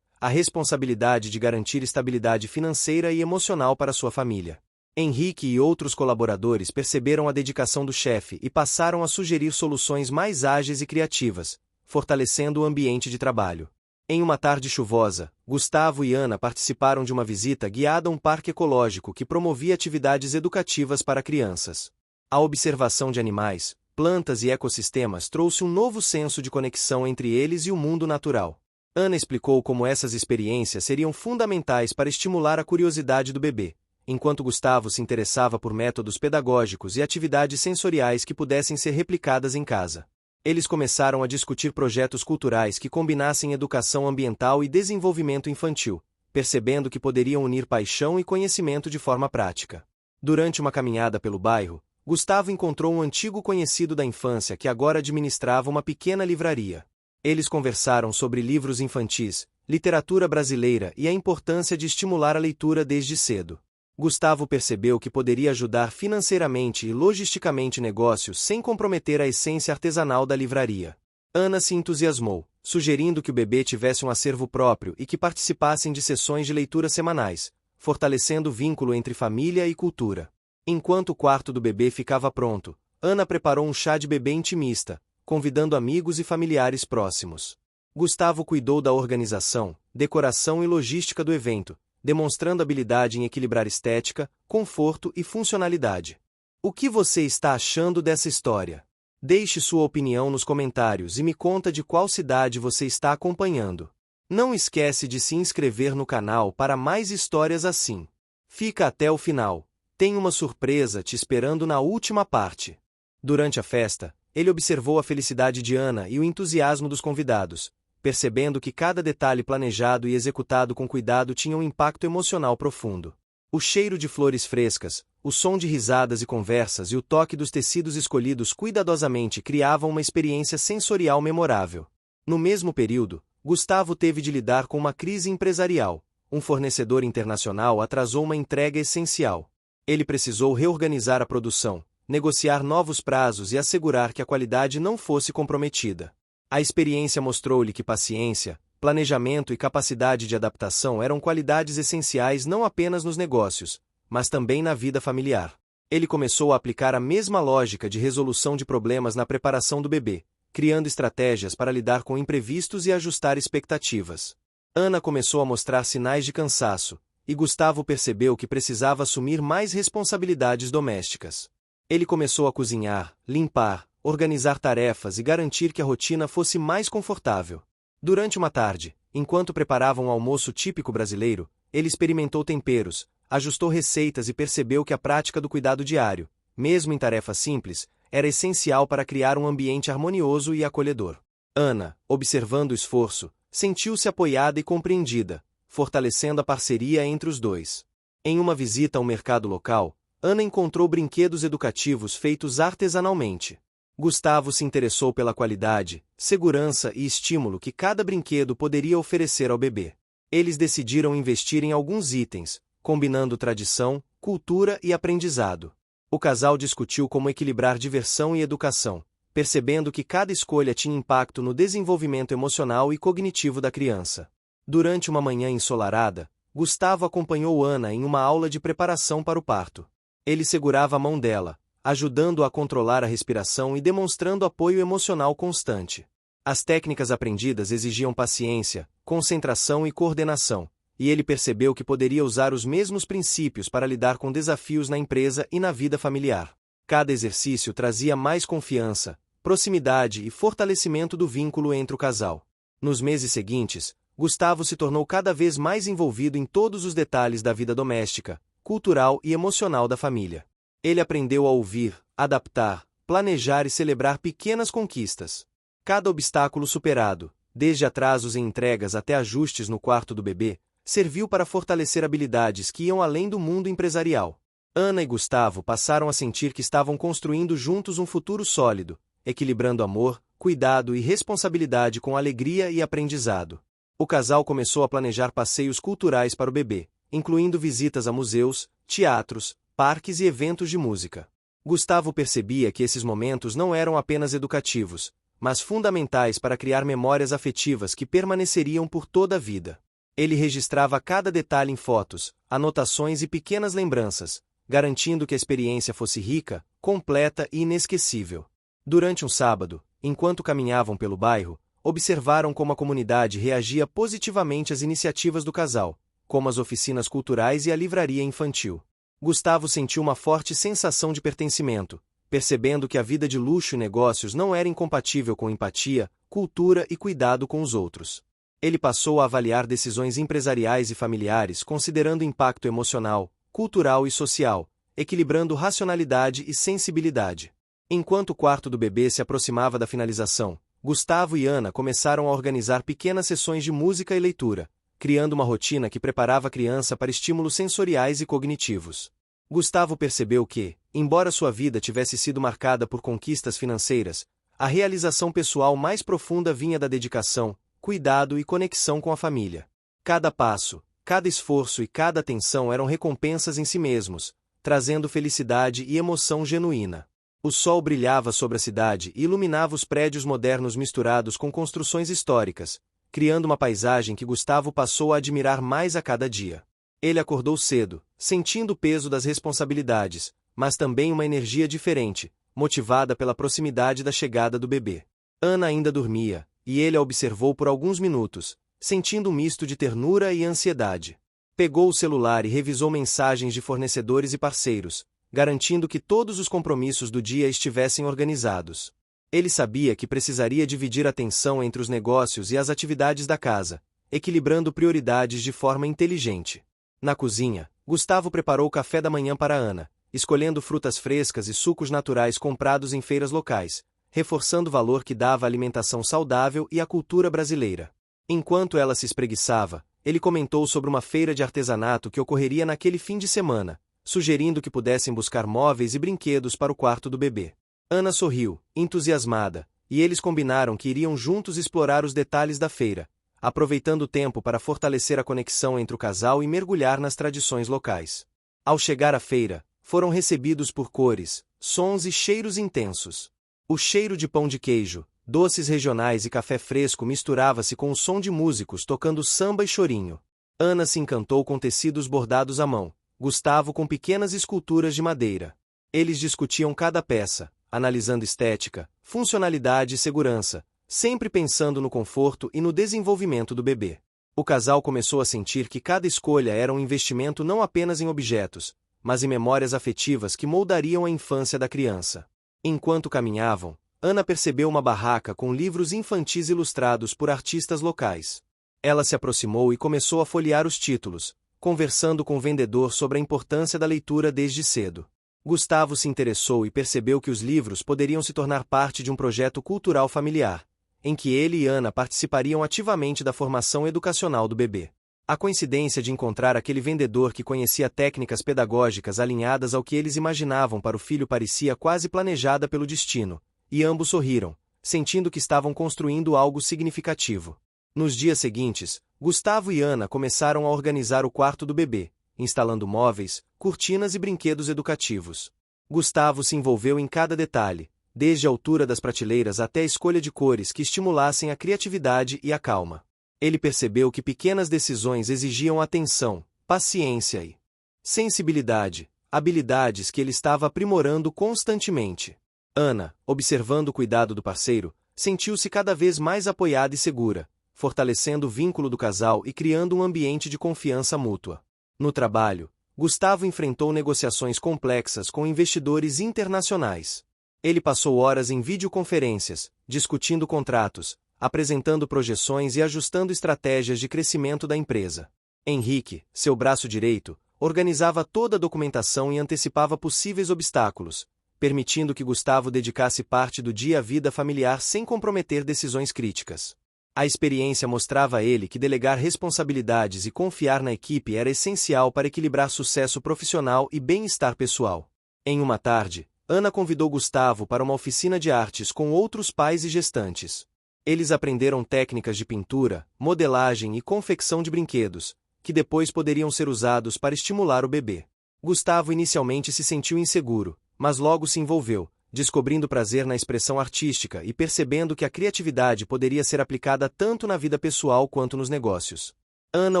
a responsabilidade de garantir estabilidade financeira e emocional para sua família. Henrique e outros colaboradores perceberam a dedicação do chefe e passaram a sugerir soluções mais ágeis e criativas, fortalecendo o ambiente de trabalho. Em uma tarde chuvosa, Gustavo e Ana participaram de uma visita guiada a um parque ecológico que promovia atividades educativas para crianças. A observação de animais, plantas e ecossistemas trouxe um novo senso de conexão entre eles e o mundo natural. Ana explicou como essas experiências seriam fundamentais para estimular a curiosidade do bebê, enquanto Gustavo se interessava por métodos pedagógicos e atividades sensoriais que pudessem ser replicadas em casa. Eles começaram a discutir projetos culturais que combinassem educação ambiental e desenvolvimento infantil, percebendo que poderiam unir paixão e conhecimento de forma prática. Durante uma caminhada pelo bairro, Gustavo encontrou um antigo conhecido da infância que agora administrava uma pequena livraria. Eles conversaram sobre livros infantis, literatura brasileira e a importância de estimular a leitura desde cedo. Gustavo percebeu que poderia ajudar financeiramente e logisticamente negócios sem comprometer a essência artesanal da livraria. Ana se entusiasmou, sugerindo que o bebê tivesse um acervo próprio e que participassem de sessões de leitura semanais, fortalecendo o vínculo entre família e cultura. Enquanto o quarto do bebê ficava pronto, Ana preparou um chá de bebê intimista, convidando amigos e familiares próximos. Gustavo cuidou da organização, decoração e logística do evento, demonstrando habilidade em equilibrar estética, conforto e funcionalidade. O que você está achando dessa história? Deixe sua opinião nos comentários e me conta de qual cidade você está acompanhando. Não esquece de se inscrever no canal para mais histórias assim. Fica até o final. Tem uma surpresa te esperando na última parte. Durante a festa, ele observou a felicidade de Ana e o entusiasmo dos convidados, percebendo que cada detalhe planejado e executado com cuidado tinha um impacto emocional profundo. O cheiro de flores frescas, o som de risadas e conversas e o toque dos tecidos escolhidos cuidadosamente criavam uma experiência sensorial memorável. No mesmo período, Gustavo teve de lidar com uma crise empresarial. Um fornecedor internacional atrasou uma entrega essencial. Ele precisou reorganizar a produção, negociar novos prazos e assegurar que a qualidade não fosse comprometida. A experiência mostrou-lhe que paciência, planejamento e capacidade de adaptação eram qualidades essenciais não apenas nos negócios, mas também na vida familiar. Ele começou a aplicar a mesma lógica de resolução de problemas na preparação do bebê, criando estratégias para lidar com imprevistos e ajustar expectativas. Ana começou a mostrar sinais de cansaço, e Gustavo percebeu que precisava assumir mais responsabilidades domésticas. Ele começou a cozinhar, limpar, organizar tarefas e garantir que a rotina fosse mais confortável. Durante uma tarde, enquanto preparava um almoço típico brasileiro, ele experimentou temperos, ajustou receitas e percebeu que a prática do cuidado diário, mesmo em tarefas simples, era essencial para criar um ambiente harmonioso e acolhedor. Ana, observando o esforço, sentiu-se apoiada e compreendida, fortalecendo a parceria entre os dois. Em uma visita ao mercado local, Ana encontrou brinquedos educativos feitos artesanalmente. Gustavo se interessou pela qualidade, segurança e estímulo que cada brinquedo poderia oferecer ao bebê. Eles decidiram investir em alguns itens, combinando tradição, cultura e aprendizado. O casal discutiu como equilibrar diversão e educação, percebendo que cada escolha tinha impacto no desenvolvimento emocional e cognitivo da criança. Durante uma manhã ensolarada, Gustavo acompanhou Ana em uma aula de preparação para o parto. Ele segurava a mão dela, ajudando-a a controlar a respiração e demonstrando apoio emocional constante. As técnicas aprendidas exigiam paciência, concentração e coordenação, e ele percebeu que poderia usar os mesmos princípios para lidar com desafios na empresa e na vida familiar. Cada exercício trazia mais confiança, proximidade e fortalecimento do vínculo entre o casal. Nos meses seguintes, Gustavo se tornou cada vez mais envolvido em todos os detalhes da vida doméstica, cultural e emocional da família. Ele aprendeu a ouvir, adaptar, planejar e celebrar pequenas conquistas. Cada obstáculo superado, desde atrasos em entregas até ajustes no quarto do bebê, serviu para fortalecer habilidades que iam além do mundo empresarial. Ana e Gustavo passaram a sentir que estavam construindo juntos um futuro sólido, equilibrando amor, cuidado e responsabilidade com alegria e aprendizado. O casal começou a planejar passeios culturais para o bebê, incluindo visitas a museus, teatros, parques e eventos de música. Gustavo percebia que esses momentos não eram apenas educativos, mas fundamentais para criar memórias afetivas que permaneceriam por toda a vida. Ele registrava cada detalhe em fotos, anotações e pequenas lembranças, garantindo que a experiência fosse rica, completa e inesquecível. Durante um sábado, enquanto caminhavam pelo bairro, observaram como a comunidade reagia positivamente às iniciativas do casal, como as oficinas culturais e a livraria infantil. Gustavo sentiu uma forte sensação de pertencimento, percebendo que a vida de luxo e negócios não era incompatível com empatia, cultura e cuidado com os outros. Ele passou a avaliar decisões empresariais e familiares considerando impacto emocional, cultural e social, equilibrando racionalidade e sensibilidade. Enquanto o quarto do bebê se aproximava da finalização, Gustavo e Ana começaram a organizar pequenas sessões de música e leitura, criando uma rotina que preparava a criança para estímulos sensoriais e cognitivos. Gustavo percebeu que, embora sua vida tivesse sido marcada por conquistas financeiras, a realização pessoal mais profunda vinha da dedicação, cuidado e conexão com a família. Cada passo, cada esforço e cada atenção eram recompensas em si mesmos, trazendo felicidade e emoção genuína. O sol brilhava sobre a cidade e iluminava os prédios modernos misturados com construções históricas, criando uma paisagem que Gustavo passou a admirar mais a cada dia. Ele acordou cedo, sentindo o peso das responsabilidades, mas também uma energia diferente, motivada pela proximidade da chegada do bebê. Ana ainda dormia, e ele a observou por alguns minutos, sentindo um misto de ternura e ansiedade. Pegou o celular e revisou mensagens de fornecedores e parceiros, garantindo que todos os compromissos do dia estivessem organizados. Ele sabia que precisaria dividir a atenção entre os negócios e as atividades da casa, equilibrando prioridades de forma inteligente. Na cozinha, Gustavo preparou o café da manhã para Ana, escolhendo frutas frescas e sucos naturais comprados em feiras locais, reforçando o valor que dava à alimentação saudável e à cultura brasileira. Enquanto ela se espreguiçava, ele comentou sobre uma feira de artesanato que ocorreria naquele fim de semana, sugerindo que pudessem buscar móveis e brinquedos para o quarto do bebê. Ana sorriu, entusiasmada, e eles combinaram que iriam juntos explorar os detalhes da feira, aproveitando o tempo para fortalecer a conexão entre o casal e mergulhar nas tradições locais. Ao chegar à feira, foram recebidos por cores, sons e cheiros intensos. O cheiro de pão de queijo, doces regionais e café fresco misturava-se com o som de músicos tocando samba e chorinho. Ana se encantou com tecidos bordados à mão, Gustavo com pequenas esculturas de madeira. Eles discutiam cada peça, analisando estética, funcionalidade e segurança, sempre pensando no conforto e no desenvolvimento do bebê. O casal começou a sentir que cada escolha era um investimento não apenas em objetos, mas em memórias afetivas que moldariam a infância da criança. Enquanto caminhavam, Ana percebeu uma barraca com livros infantis ilustrados por artistas locais. Ela se aproximou e começou a folhear os títulos, conversando com o vendedor sobre a importância da leitura desde cedo. Gustavo se interessou e percebeu que os livros poderiam se tornar parte de um projeto cultural familiar, em que ele e Ana participariam ativamente da formação educacional do bebê. A coincidência de encontrar aquele vendedor que conhecia técnicas pedagógicas alinhadas ao que eles imaginavam para o filho parecia quase planejada pelo destino, e ambos sorriram, sentindo que estavam construindo algo significativo. Nos dias seguintes, Gustavo e Ana começaram a organizar o quarto do bebê, instalando móveis, cortinas e brinquedos educativos. Gustavo se envolveu em cada detalhe, desde a altura das prateleiras até a escolha de cores que estimulassem a criatividade e a calma. Ele percebeu que pequenas decisões exigiam atenção, paciência e sensibilidade, habilidades que ele estava aprimorando constantemente. Ana, observando o cuidado do parceiro, sentiu-se cada vez mais apoiada e segura, fortalecendo o vínculo do casal e criando um ambiente de confiança mútua. No trabalho, Gustavo enfrentou negociações complexas com investidores internacionais. Ele passou horas em videoconferências, discutindo contratos, apresentando projeções e ajustando estratégias de crescimento da empresa. Henrique, seu braço direito, organizava toda a documentação e antecipava possíveis obstáculos, permitindo que Gustavo dedicasse parte do dia à vida familiar sem comprometer decisões críticas. A experiência mostrava a ele que delegar responsabilidades e confiar na equipe era essencial para equilibrar sucesso profissional e bem-estar pessoal. Em uma tarde, Ana convidou Gustavo para uma oficina de artes com outros pais e gestantes. Eles aprenderam técnicas de pintura, modelagem e confecção de brinquedos, que depois poderiam ser usados para estimular o bebê. Gustavo inicialmente se sentiu inseguro, mas logo se envolveu, descobrindo prazer na expressão artística e percebendo que a criatividade poderia ser aplicada tanto na vida pessoal quanto nos negócios. Ana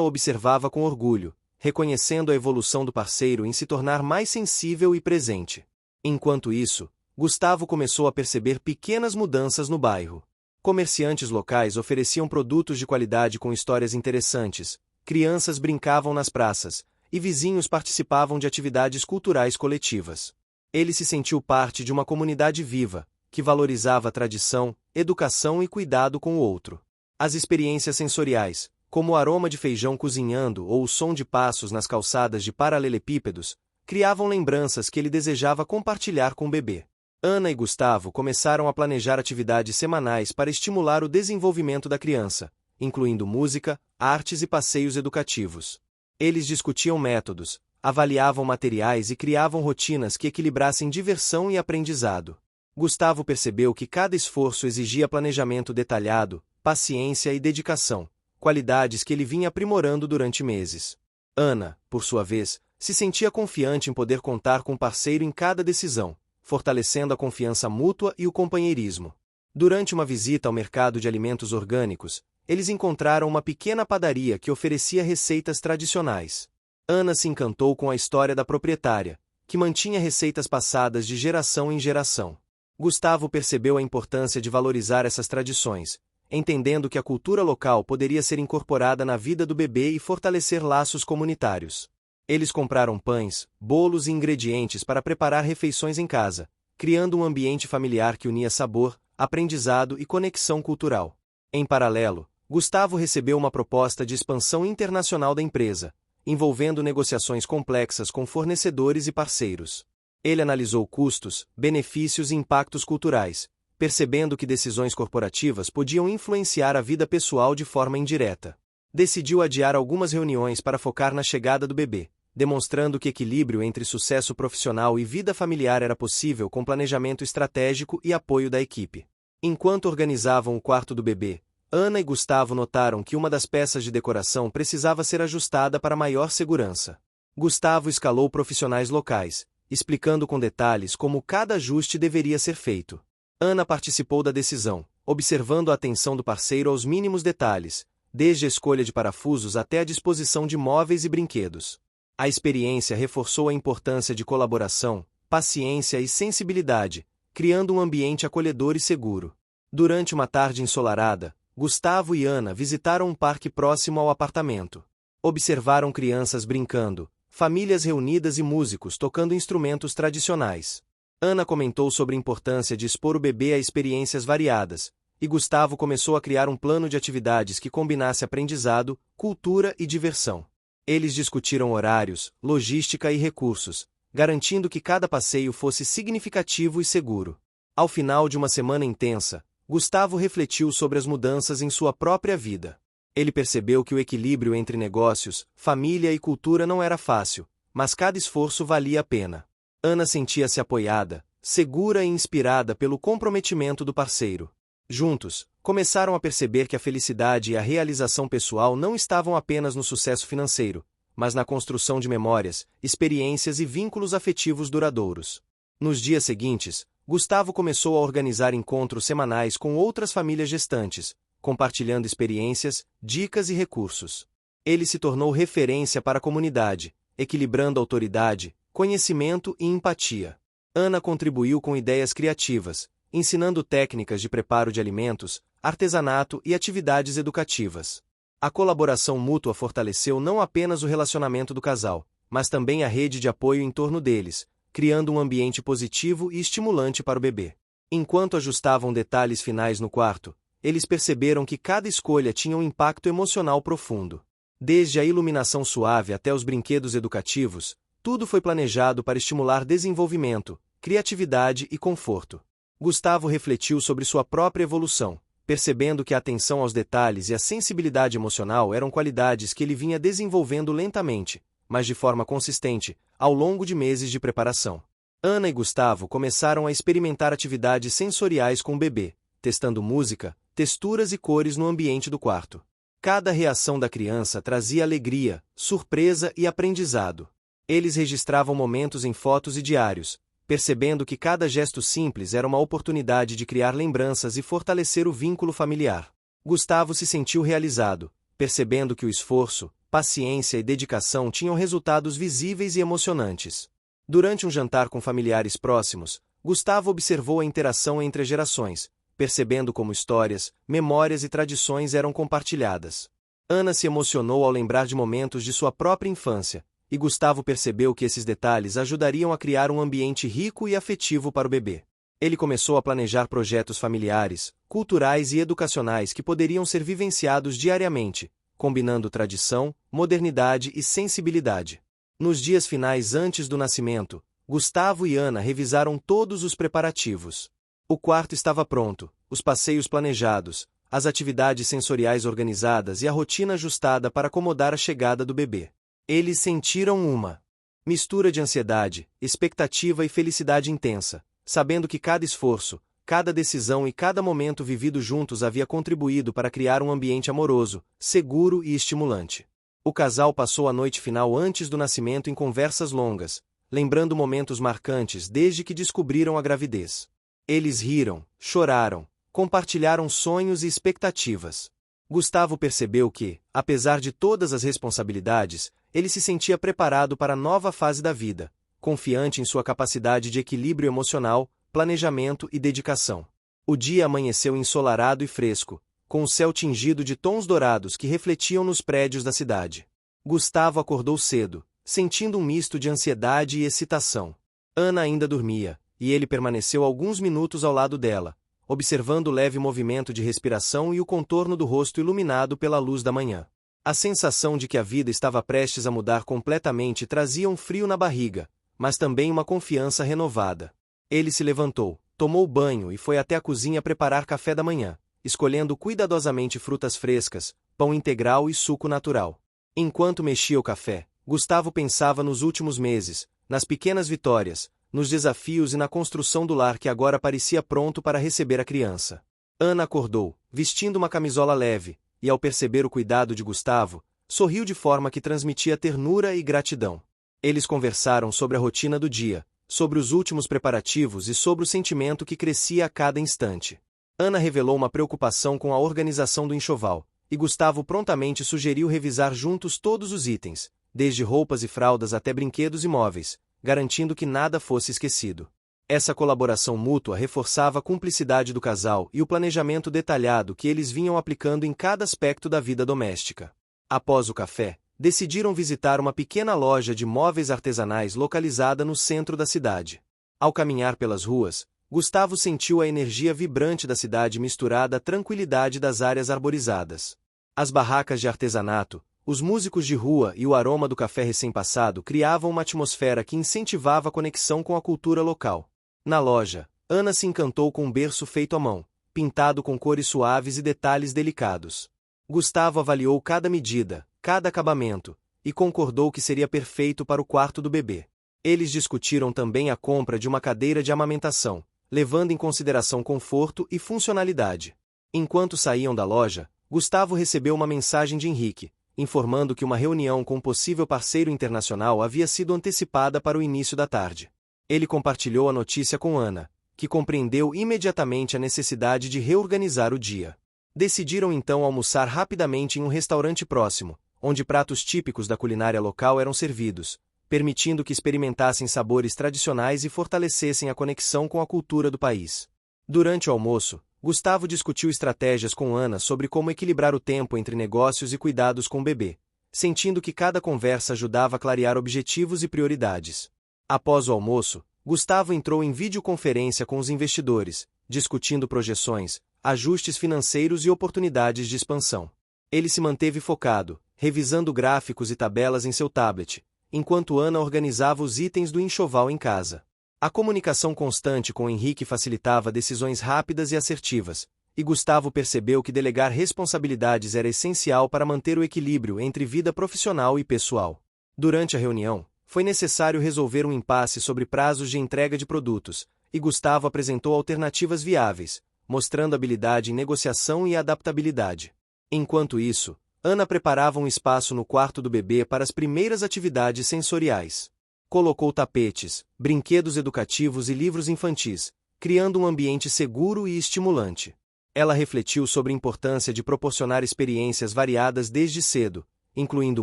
observava com orgulho, reconhecendo a evolução do parceiro em se tornar mais sensível e presente. Enquanto isso, Gustavo começou a perceber pequenas mudanças no bairro. Comerciantes locais ofereciam produtos de qualidade com histórias interessantes, crianças brincavam nas praças, e vizinhos participavam de atividades culturais coletivas. Ele se sentiu parte de uma comunidade viva, que valorizava a tradição, educação e cuidado com o outro. As experiências sensoriais, como o aroma de feijão cozinhando ou o som de passos nas calçadas de paralelepípedos, criavam lembranças que ele desejava compartilhar com o bebê. Ana e Gustavo começaram a planejar atividades semanais para estimular o desenvolvimento da criança, incluindo música, artes e passeios educativos. Eles discutiam métodos, avaliavam materiais e criavam rotinas que equilibrassem diversão e aprendizado. Gustavo percebeu que cada esforço exigia planejamento detalhado, paciência e dedicação, qualidades que ele vinha aprimorando durante meses. Ana, por sua vez, se sentia confiante em poder contar com um parceiro em cada decisão, fortalecendo a confiança mútua e o companheirismo. Durante uma visita ao mercado de alimentos orgânicos, eles encontraram uma pequena padaria que oferecia receitas tradicionais. Ana se encantou com a história da proprietária, que mantinha receitas passadas de geração em geração. Gustavo percebeu a importância de valorizar essas tradições, entendendo que a cultura local poderia ser incorporada na vida do bebê e fortalecer laços comunitários. Eles compraram pães, bolos e ingredientes para preparar refeições em casa, criando um ambiente familiar que unia sabor, aprendizado e conexão cultural. Em paralelo, Gustavo recebeu uma proposta de expansão internacional da empresa, envolvendo negociações complexas com fornecedores e parceiros. Ele analisou custos, benefícios e impactos culturais, percebendo que decisões corporativas podiam influenciar a vida pessoal de forma indireta. Decidiu adiar algumas reuniões para focar na chegada do bebê, demonstrando que equilíbrio entre sucesso profissional e vida familiar era possível com planejamento estratégico e apoio da equipe. Enquanto organizavam o quarto do bebê, Ana e Gustavo notaram que uma das peças de decoração precisava ser ajustada para maior segurança. Gustavo escalou profissionais locais, explicando com detalhes como cada ajuste deveria ser feito. Ana participou da decisão, observando a atenção do parceiro aos mínimos detalhes, desde a escolha de parafusos até a disposição de móveis e brinquedos. A experiência reforçou a importância de colaboração, paciência e sensibilidade, criando um ambiente acolhedor e seguro. Durante uma tarde ensolarada, Gustavo e Ana visitaram um parque próximo ao apartamento. Observaram crianças brincando, famílias reunidas e músicos tocando instrumentos tradicionais. Ana comentou sobre a importância de expor o bebê a experiências variadas, e Gustavo começou a criar um plano de atividades que combinasse aprendizado, cultura e diversão. Eles discutiram horários, logística e recursos, garantindo que cada passeio fosse significativo e seguro. Ao final de uma semana intensa, Gustavo refletiu sobre as mudanças em sua própria vida. Ele percebeu que o equilíbrio entre negócios, família e cultura não era fácil, mas cada esforço valia a pena. Ana sentia-se apoiada, segura e inspirada pelo comprometimento do parceiro. Juntos, começaram a perceber que a felicidade e a realização pessoal não estavam apenas no sucesso financeiro, mas na construção de memórias, experiências e vínculos afetivos duradouros. Nos dias seguintes, Gustavo começou a organizar encontros semanais com outras famílias gestantes, compartilhando experiências, dicas e recursos. Ele se tornou referência para a comunidade, equilibrando autoridade, conhecimento e empatia. Ana contribuiu com ideias criativas, ensinando técnicas de preparo de alimentos, artesanato e atividades educativas. A colaboração mútua fortaleceu não apenas o relacionamento do casal, mas também a rede de apoio em torno deles, criando um ambiente positivo e estimulante para o bebê. Enquanto ajustavam detalhes finais no quarto, eles perceberam que cada escolha tinha um impacto emocional profundo. Desde a iluminação suave até os brinquedos educativos, tudo foi planejado para estimular desenvolvimento, criatividade e conforto. Gustavo refletiu sobre sua própria evolução, percebendo que a atenção aos detalhes e a sensibilidade emocional eram qualidades que ele vinha desenvolvendo lentamente, mas de forma consistente, ao longo de meses de preparação. Ana e Gustavo começaram a experimentar atividades sensoriais com o bebê, testando música, texturas e cores no ambiente do quarto. Cada reação da criança trazia alegria, surpresa e aprendizado. Eles registravam momentos em fotos e diários, percebendo que cada gesto simples era uma oportunidade de criar lembranças e fortalecer o vínculo familiar. Gustavo se sentiu realizado, percebendo que o esforço, paciência e dedicação tinham resultados visíveis e emocionantes. Durante um jantar com familiares próximos, Gustavo observou a interação entre as gerações, percebendo como histórias, memórias e tradições eram compartilhadas. Ana se emocionou ao lembrar de momentos de sua própria infância, e Gustavo percebeu que esses detalhes ajudariam a criar um ambiente rico e afetivo para o bebê. Ele começou a planejar projetos familiares, culturais e educacionais que poderiam ser vivenciados diariamente, combinando tradição, modernidade e sensibilidade. Nos dias finais antes do nascimento, Gustavo e Ana revisaram todos os preparativos. O quarto estava pronto, os passeios planejados, as atividades sensoriais organizadas e a rotina ajustada para acomodar a chegada do bebê. Eles sentiram uma mistura de ansiedade, expectativa e felicidade intensa, sabendo que cada esforço, cada decisão e cada momento vivido juntos havia contribuído para criar um ambiente amoroso, seguro e estimulante. O casal passou a noite final antes do nascimento em conversas longas, lembrando momentos marcantes desde que descobriram a gravidez. Eles riram, choraram, compartilharam sonhos e expectativas. Gustavo percebeu que, apesar de todas as responsabilidades, ele se sentia preparado para a nova fase da vida, confiante em sua capacidade de equilíbrio emocional, planejamento e dedicação. O dia amanheceu ensolarado e fresco, com o céu tingido de tons dourados que refletiam nos prédios da cidade. Gustavo acordou cedo, sentindo um misto de ansiedade e excitação. Ana ainda dormia, e ele permaneceu alguns minutos ao lado dela, observando o leve movimento de respiração e o contorno do rosto iluminado pela luz da manhã. A sensação de que a vida estava prestes a mudar completamente trazia um frio na barriga, mas também uma confiança renovada. Ele se levantou, tomou banho e foi até a cozinha preparar café da manhã, escolhendo cuidadosamente frutas frescas, pão integral e suco natural. Enquanto mexia o café, Gustavo pensava nos últimos meses, nas pequenas vitórias, nos desafios e na construção do lar que agora parecia pronto para receber a criança. Ana acordou, vestindo uma camisola leve, e ao perceber o cuidado de Gustavo, sorriu de forma que transmitia ternura e gratidão. Eles conversaram sobre a rotina do dia, sobre os últimos preparativos e sobre o sentimento que crescia a cada instante. Ana revelou uma preocupação com a organização do enxoval, e Gustavo prontamente sugeriu revisar juntos todos os itens, desde roupas e fraldas até brinquedos e móveis, garantindo que nada fosse esquecido. Essa colaboração mútua reforçava a cumplicidade do casal e o planejamento detalhado que eles vinham aplicando em cada aspecto da vida doméstica. Após o café, decidiram visitar uma pequena loja de móveis artesanais localizada no centro da cidade. Ao caminhar pelas ruas, Gustavo sentiu a energia vibrante da cidade misturada à tranquilidade das áreas arborizadas. As barracas de artesanato, os músicos de rua e o aroma do café recém-passado criavam uma atmosfera que incentivava a conexão com a cultura local. Na loja, Ana se encantou com um berço feito à mão, pintado com cores suaves e detalhes delicados. Gustavo avaliou cada medida, cada acabamento, e concordou que seria perfeito para o quarto do bebê. Eles discutiram também a compra de uma cadeira de amamentação, levando em consideração conforto e funcionalidade. Enquanto saíam da loja, Gustavo recebeu uma mensagem de Henrique, informando que uma reunião com um possível parceiro internacional havia sido antecipada para o início da tarde. Ele compartilhou a notícia com Ana, que compreendeu imediatamente a necessidade de reorganizar o dia. Decidiram então almoçar rapidamente em um restaurante próximo, onde pratos típicos da culinária local eram servidos, permitindo que experimentassem sabores tradicionais e fortalecessem a conexão com a cultura do país. Durante o almoço, Gustavo discutiu estratégias com Ana sobre como equilibrar o tempo entre negócios e cuidados com o bebê, sentindo que cada conversa ajudava a clarear objetivos e prioridades. Após o almoço, Gustavo entrou em videoconferência com os investidores, discutindo projeções, ajustes financeiros e oportunidades de expansão. Ele se manteve focado, revisando gráficos e tabelas em seu tablet, enquanto Ana organizava os itens do enxoval em casa. A comunicação constante com Henrique facilitava decisões rápidas e assertivas, e Gustavo percebeu que delegar responsabilidades era essencial para manter o equilíbrio entre vida profissional e pessoal. Durante a reunião, foi necessário resolver um impasse sobre prazos de entrega de produtos, e Gustavo apresentou alternativas viáveis, mostrando habilidade em negociação e adaptabilidade. Enquanto isso, Ana preparava um espaço no quarto do bebê para as primeiras atividades sensoriais. Colocou tapetes, brinquedos educativos e livros infantis, criando um ambiente seguro e estimulante. Ela refletiu sobre a importância de proporcionar experiências variadas desde cedo, incluindo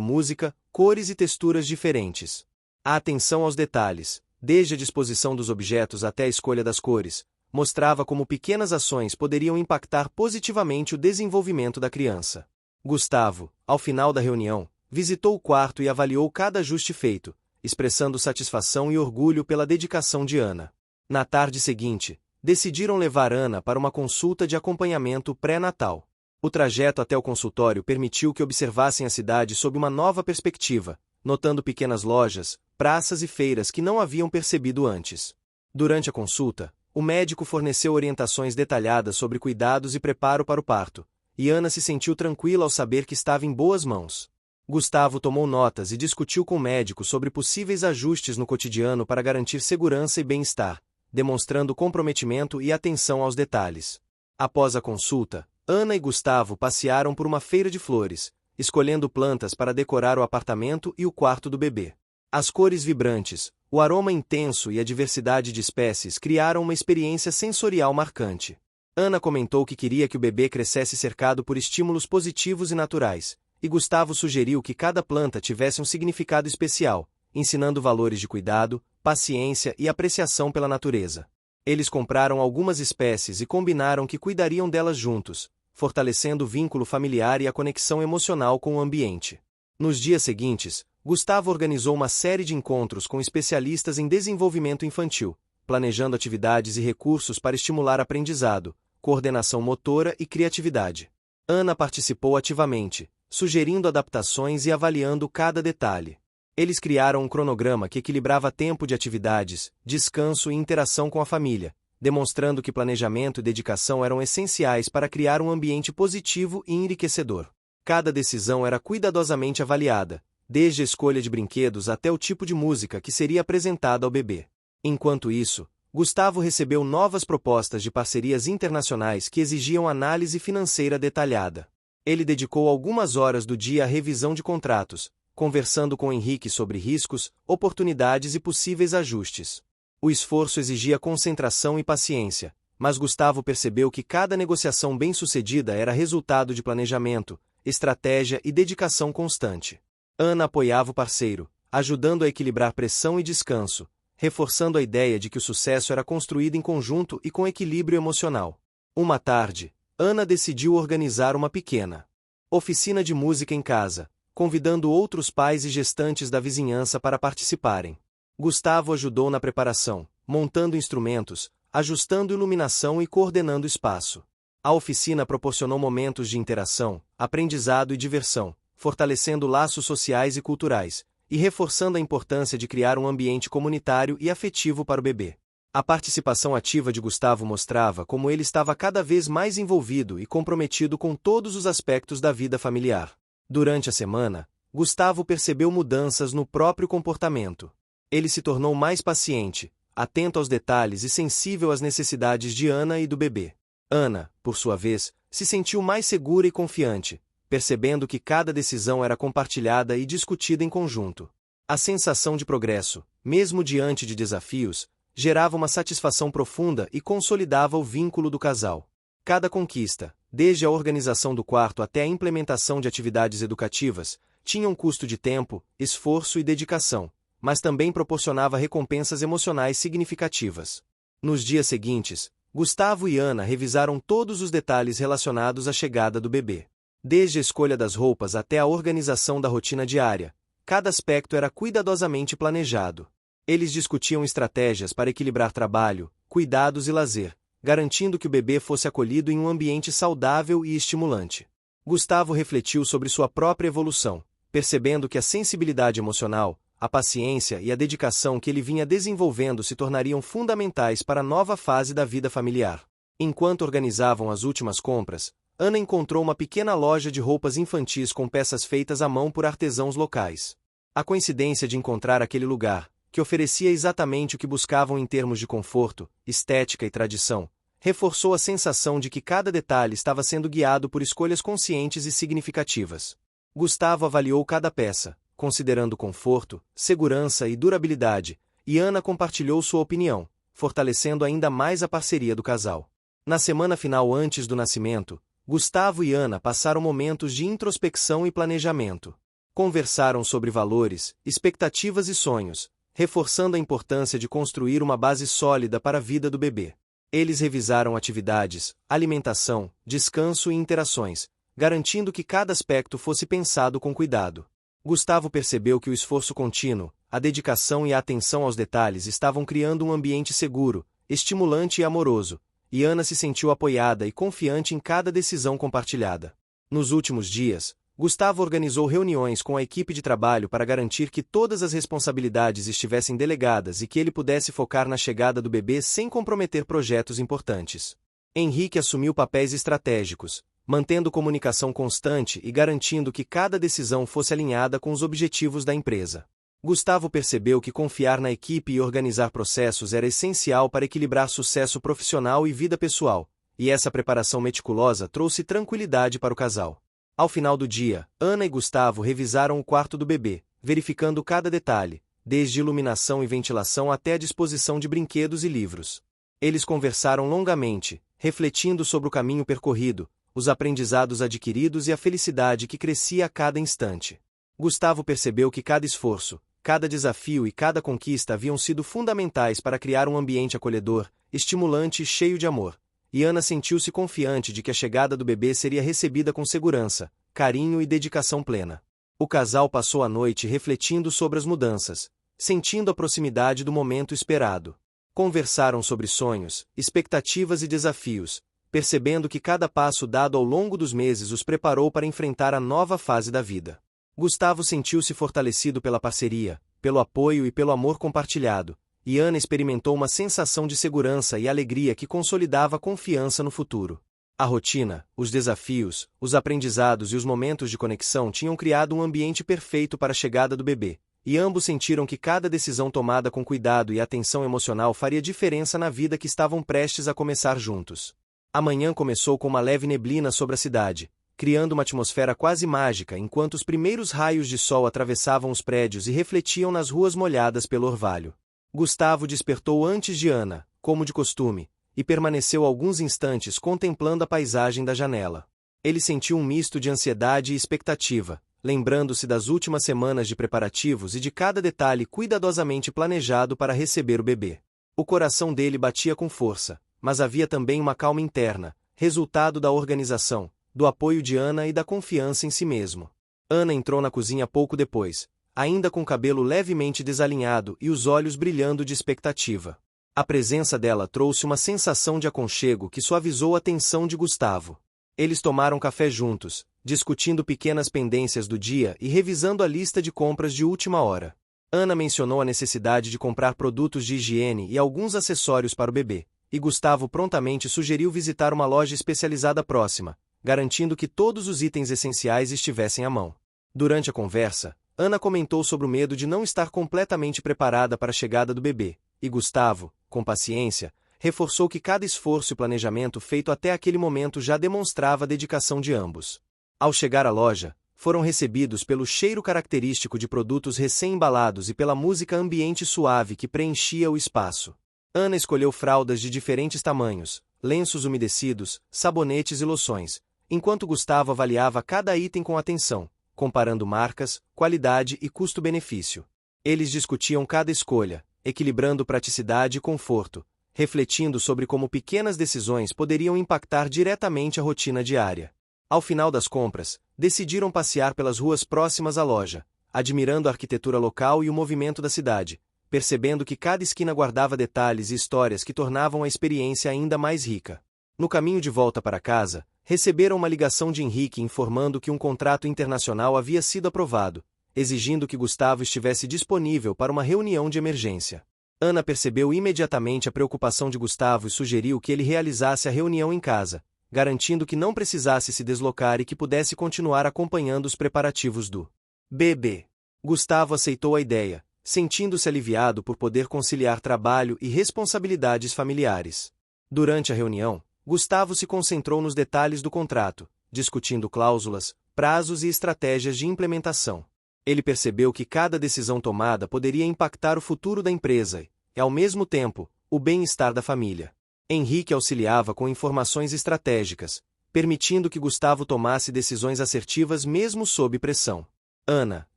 música, cores e texturas diferentes. A atenção aos detalhes, desde a disposição dos objetos até a escolha das cores, mostrava como pequenas ações poderiam impactar positivamente o desenvolvimento da criança. Gustavo, ao final da reunião, visitou o quarto e avaliou cada ajuste feito, expressando satisfação e orgulho pela dedicação de Ana. Na tarde seguinte, decidiram levar Ana para uma consulta de acompanhamento pré-natal. O trajeto até o consultório permitiu que observassem a cidade sob uma nova perspectiva, notando pequenas lojas, praças e feiras que não haviam percebido antes. Durante a consulta, o médico forneceu orientações detalhadas sobre cuidados e preparo para o parto, e Ana se sentiu tranquila ao saber que estava em boas mãos. Gustavo tomou notas e discutiu com o médico sobre possíveis ajustes no cotidiano para garantir segurança e bem-estar, demonstrando comprometimento e atenção aos detalhes. Após a consulta, Ana e Gustavo passearam por uma feira de flores, escolhendo plantas para decorar o apartamento e o quarto do bebê. As cores vibrantes, o aroma intenso e a diversidade de espécies criaram uma experiência sensorial marcante. Ana comentou que queria que o bebê crescesse cercado por estímulos positivos e naturais, e Gustavo sugeriu que cada planta tivesse um significado especial, ensinando valores de cuidado, paciência e apreciação pela natureza. Eles compraram algumas espécies e combinaram que cuidariam delas juntos, fortalecendo o vínculo familiar e a conexão emocional com o ambiente. Nos dias seguintes, Gustavo organizou uma série de encontros com especialistas em desenvolvimento infantil, planejando atividades e recursos para estimular aprendizado, coordenação motora e criatividade. Ana participou ativamente, sugerindo adaptações e avaliando cada detalhe. Eles criaram um cronograma que equilibrava tempo de atividades, descanso e interação com a família, demonstrando que planejamento e dedicação eram essenciais para criar um ambiente positivo e enriquecedor. Cada decisão era cuidadosamente avaliada, desde a escolha de brinquedos até o tipo de música que seria apresentada ao bebê. Enquanto isso, Gustavo recebeu novas propostas de parcerias internacionais que exigiam análise financeira detalhada. Ele dedicou algumas horas do dia à revisão de contratos, conversando com Henrique sobre riscos, oportunidades e possíveis ajustes. O esforço exigia concentração e paciência, mas Gustavo percebeu que cada negociação bem-sucedida era resultado de planejamento, estratégia e dedicação constante. Ana apoiava o parceiro, ajudando a equilibrar pressão e descanso, reforçando a ideia de que o sucesso era construído em conjunto e com equilíbrio emocional. Uma tarde, Ana decidiu organizar uma pequena oficina de música em casa, convidando outros pais e gestantes da vizinhança para participarem. Gustavo ajudou na preparação, montando instrumentos, ajustando iluminação e coordenando o espaço. A oficina proporcionou momentos de interação, aprendizado e diversão, fortalecendo laços sociais e culturais, e reforçando a importância de criar um ambiente comunitário e afetivo para o bebê. A participação ativa de Gustavo mostrava como ele estava cada vez mais envolvido e comprometido com todos os aspectos da vida familiar. Durante a semana, Gustavo percebeu mudanças no próprio comportamento. Ele se tornou mais paciente, atento aos detalhes e sensível às necessidades de Ana e do bebê. Ana, por sua vez, se sentiu mais segura e confiante, percebendo que cada decisão era compartilhada e discutida em conjunto. A sensação de progresso, mesmo diante de desafios, gerava uma satisfação profunda e consolidava o vínculo do casal. Cada conquista, desde a organização do quarto até a implementação de atividades educativas, tinha um custo de tempo, esforço e dedicação, mas também proporcionava recompensas emocionais significativas. Nos dias seguintes, Gustavo e Ana revisaram todos os detalhes relacionados à chegada do bebê. Desde a escolha das roupas até a organização da rotina diária, cada aspecto era cuidadosamente planejado. Eles discutiam estratégias para equilibrar trabalho, cuidados e lazer, garantindo que o bebê fosse acolhido em um ambiente saudável e estimulante. Gustavo refletiu sobre sua própria evolução, percebendo que a sensibilidade emocional, a paciência e a dedicação que ele vinha desenvolvendo se tornariam fundamentais para a nova fase da vida familiar. Enquanto organizavam as últimas compras, Ana encontrou uma pequena loja de roupas infantis com peças feitas à mão por artesãos locais. A coincidência de encontrar aquele lugar, que oferecia exatamente o que buscavam em termos de conforto, estética e tradição, reforçou a sensação de que cada detalhe estava sendo guiado por escolhas conscientes e significativas. Gustavo avaliou cada peça, considerando conforto, segurança e durabilidade, e Ana compartilhou sua opinião, fortalecendo ainda mais a parceria do casal. Na semana final antes do nascimento, Gustavo e Ana passaram momentos de introspecção e planejamento. Conversaram sobre valores, expectativas e sonhos, reforçando a importância de construir uma base sólida para a vida do bebê. Eles revisaram atividades, alimentação, descanso e interações, garantindo que cada aspecto fosse pensado com cuidado. Gustavo percebeu que o esforço contínuo, a dedicação e a atenção aos detalhes estavam criando um ambiente seguro, estimulante e amoroso, e Ana se sentiu apoiada e confiante em cada decisão compartilhada. Nos últimos dias, Gustavo organizou reuniões com a equipe de trabalho para garantir que todas as responsabilidades estivessem delegadas e que ele pudesse focar na chegada do bebê sem comprometer projetos importantes. Henrique assumiu papéis estratégicos, mantendo comunicação constante e garantindo que cada decisão fosse alinhada com os objetivos da empresa. Gustavo percebeu que confiar na equipe e organizar processos era essencial para equilibrar sucesso profissional e vida pessoal, e essa preparação meticulosa trouxe tranquilidade para o casal. Ao final do dia, Ana e Gustavo revisaram o quarto do bebê, verificando cada detalhe, desde iluminação e ventilação até a disposição de brinquedos e livros. Eles conversaram longamente, refletindo sobre o caminho percorrido, os aprendizados adquiridos e a felicidade que crescia a cada instante. Gustavo percebeu que cada esforço, cada desafio e cada conquista haviam sido fundamentais para criar um ambiente acolhedor, estimulante e cheio de amor. E Ana sentiu-se confiante de que a chegada do bebê seria recebida com segurança, carinho e dedicação plena. O casal passou a noite refletindo sobre as mudanças, sentindo a proximidade do momento esperado. Conversaram sobre sonhos, expectativas e desafios, percebendo que cada passo dado ao longo dos meses os preparou para enfrentar a nova fase da vida. Gustavo sentiu-se fortalecido pela parceria, pelo apoio e pelo amor compartilhado, e Ana experimentou uma sensação de segurança e alegria que consolidava a confiança no futuro. A rotina, os desafios, os aprendizados e os momentos de conexão tinham criado um ambiente perfeito para a chegada do bebê, e ambos sentiram que cada decisão tomada com cuidado e atenção emocional faria diferença na vida que estavam prestes a começar juntos. A manhã começou com uma leve neblina sobre a cidade, criando uma atmosfera quase mágica enquanto os primeiros raios de sol atravessavam os prédios e refletiam nas ruas molhadas pelo orvalho. Gustavo despertou antes de Ana, como de costume, e permaneceu alguns instantes contemplando a paisagem da janela. Ele sentiu um misto de ansiedade e expectativa, lembrando-se das últimas semanas de preparativos e de cada detalhe cuidadosamente planejado para receber o bebê. O coração dele batia com força, mas havia também uma calma interna, resultado da organização, do apoio de Ana e da confiança em si mesmo. Ana entrou na cozinha pouco depois, ainda com o cabelo levemente desalinhado e os olhos brilhando de expectativa. A presença dela trouxe uma sensação de aconchego que suavizou a tensão de Gustavo. Eles tomaram café juntos, discutindo pequenas pendências do dia e revisando a lista de compras de última hora. Ana mencionou a necessidade de comprar produtos de higiene e alguns acessórios para o bebê, e Gustavo prontamente sugeriu visitar uma loja especializada próxima, garantindo que todos os itens essenciais estivessem à mão. Durante a conversa, Ana comentou sobre o medo de não estar completamente preparada para a chegada do bebê, e Gustavo, com paciência, reforçou que cada esforço e planejamento feito até aquele momento já demonstrava a dedicação de ambos. Ao chegar à loja, foram recebidos pelo cheiro característico de produtos recém-embalados e pela música ambiente suave que preenchia o espaço. Ana escolheu fraldas de diferentes tamanhos, lenços umedecidos, sabonetes e loções, enquanto Gustavo avaliava cada item com atenção, comparando marcas, qualidade e custo-benefício. Eles discutiam cada escolha, equilibrando praticidade e conforto, refletindo sobre como pequenas decisões poderiam impactar diretamente a rotina diária. Ao final das compras, decidiram passear pelas ruas próximas à loja, admirando a arquitetura local e o movimento da cidade, percebendo que cada esquina guardava detalhes e histórias que tornavam a experiência ainda mais rica. No caminho de volta para casa, receberam uma ligação de Henrique informando que um contrato internacional havia sido aprovado, exigindo que Gustavo estivesse disponível para uma reunião de emergência. Ana percebeu imediatamente a preocupação de Gustavo e sugeriu que ele realizasse a reunião em casa, garantindo que não precisasse se deslocar e que pudesse continuar acompanhando os preparativos do bebê. Gustavo aceitou a ideia, sentindo-se aliviado por poder conciliar trabalho e responsabilidades familiares. Durante a reunião, Gustavo se concentrou nos detalhes do contrato, discutindo cláusulas, prazos e estratégias de implementação. Ele percebeu que cada decisão tomada poderia impactar o futuro da empresa e, ao mesmo tempo, o bem-estar da família. Henrique auxiliava com informações estratégicas, permitindo que Gustavo tomasse decisões assertivas mesmo sob pressão. Ana,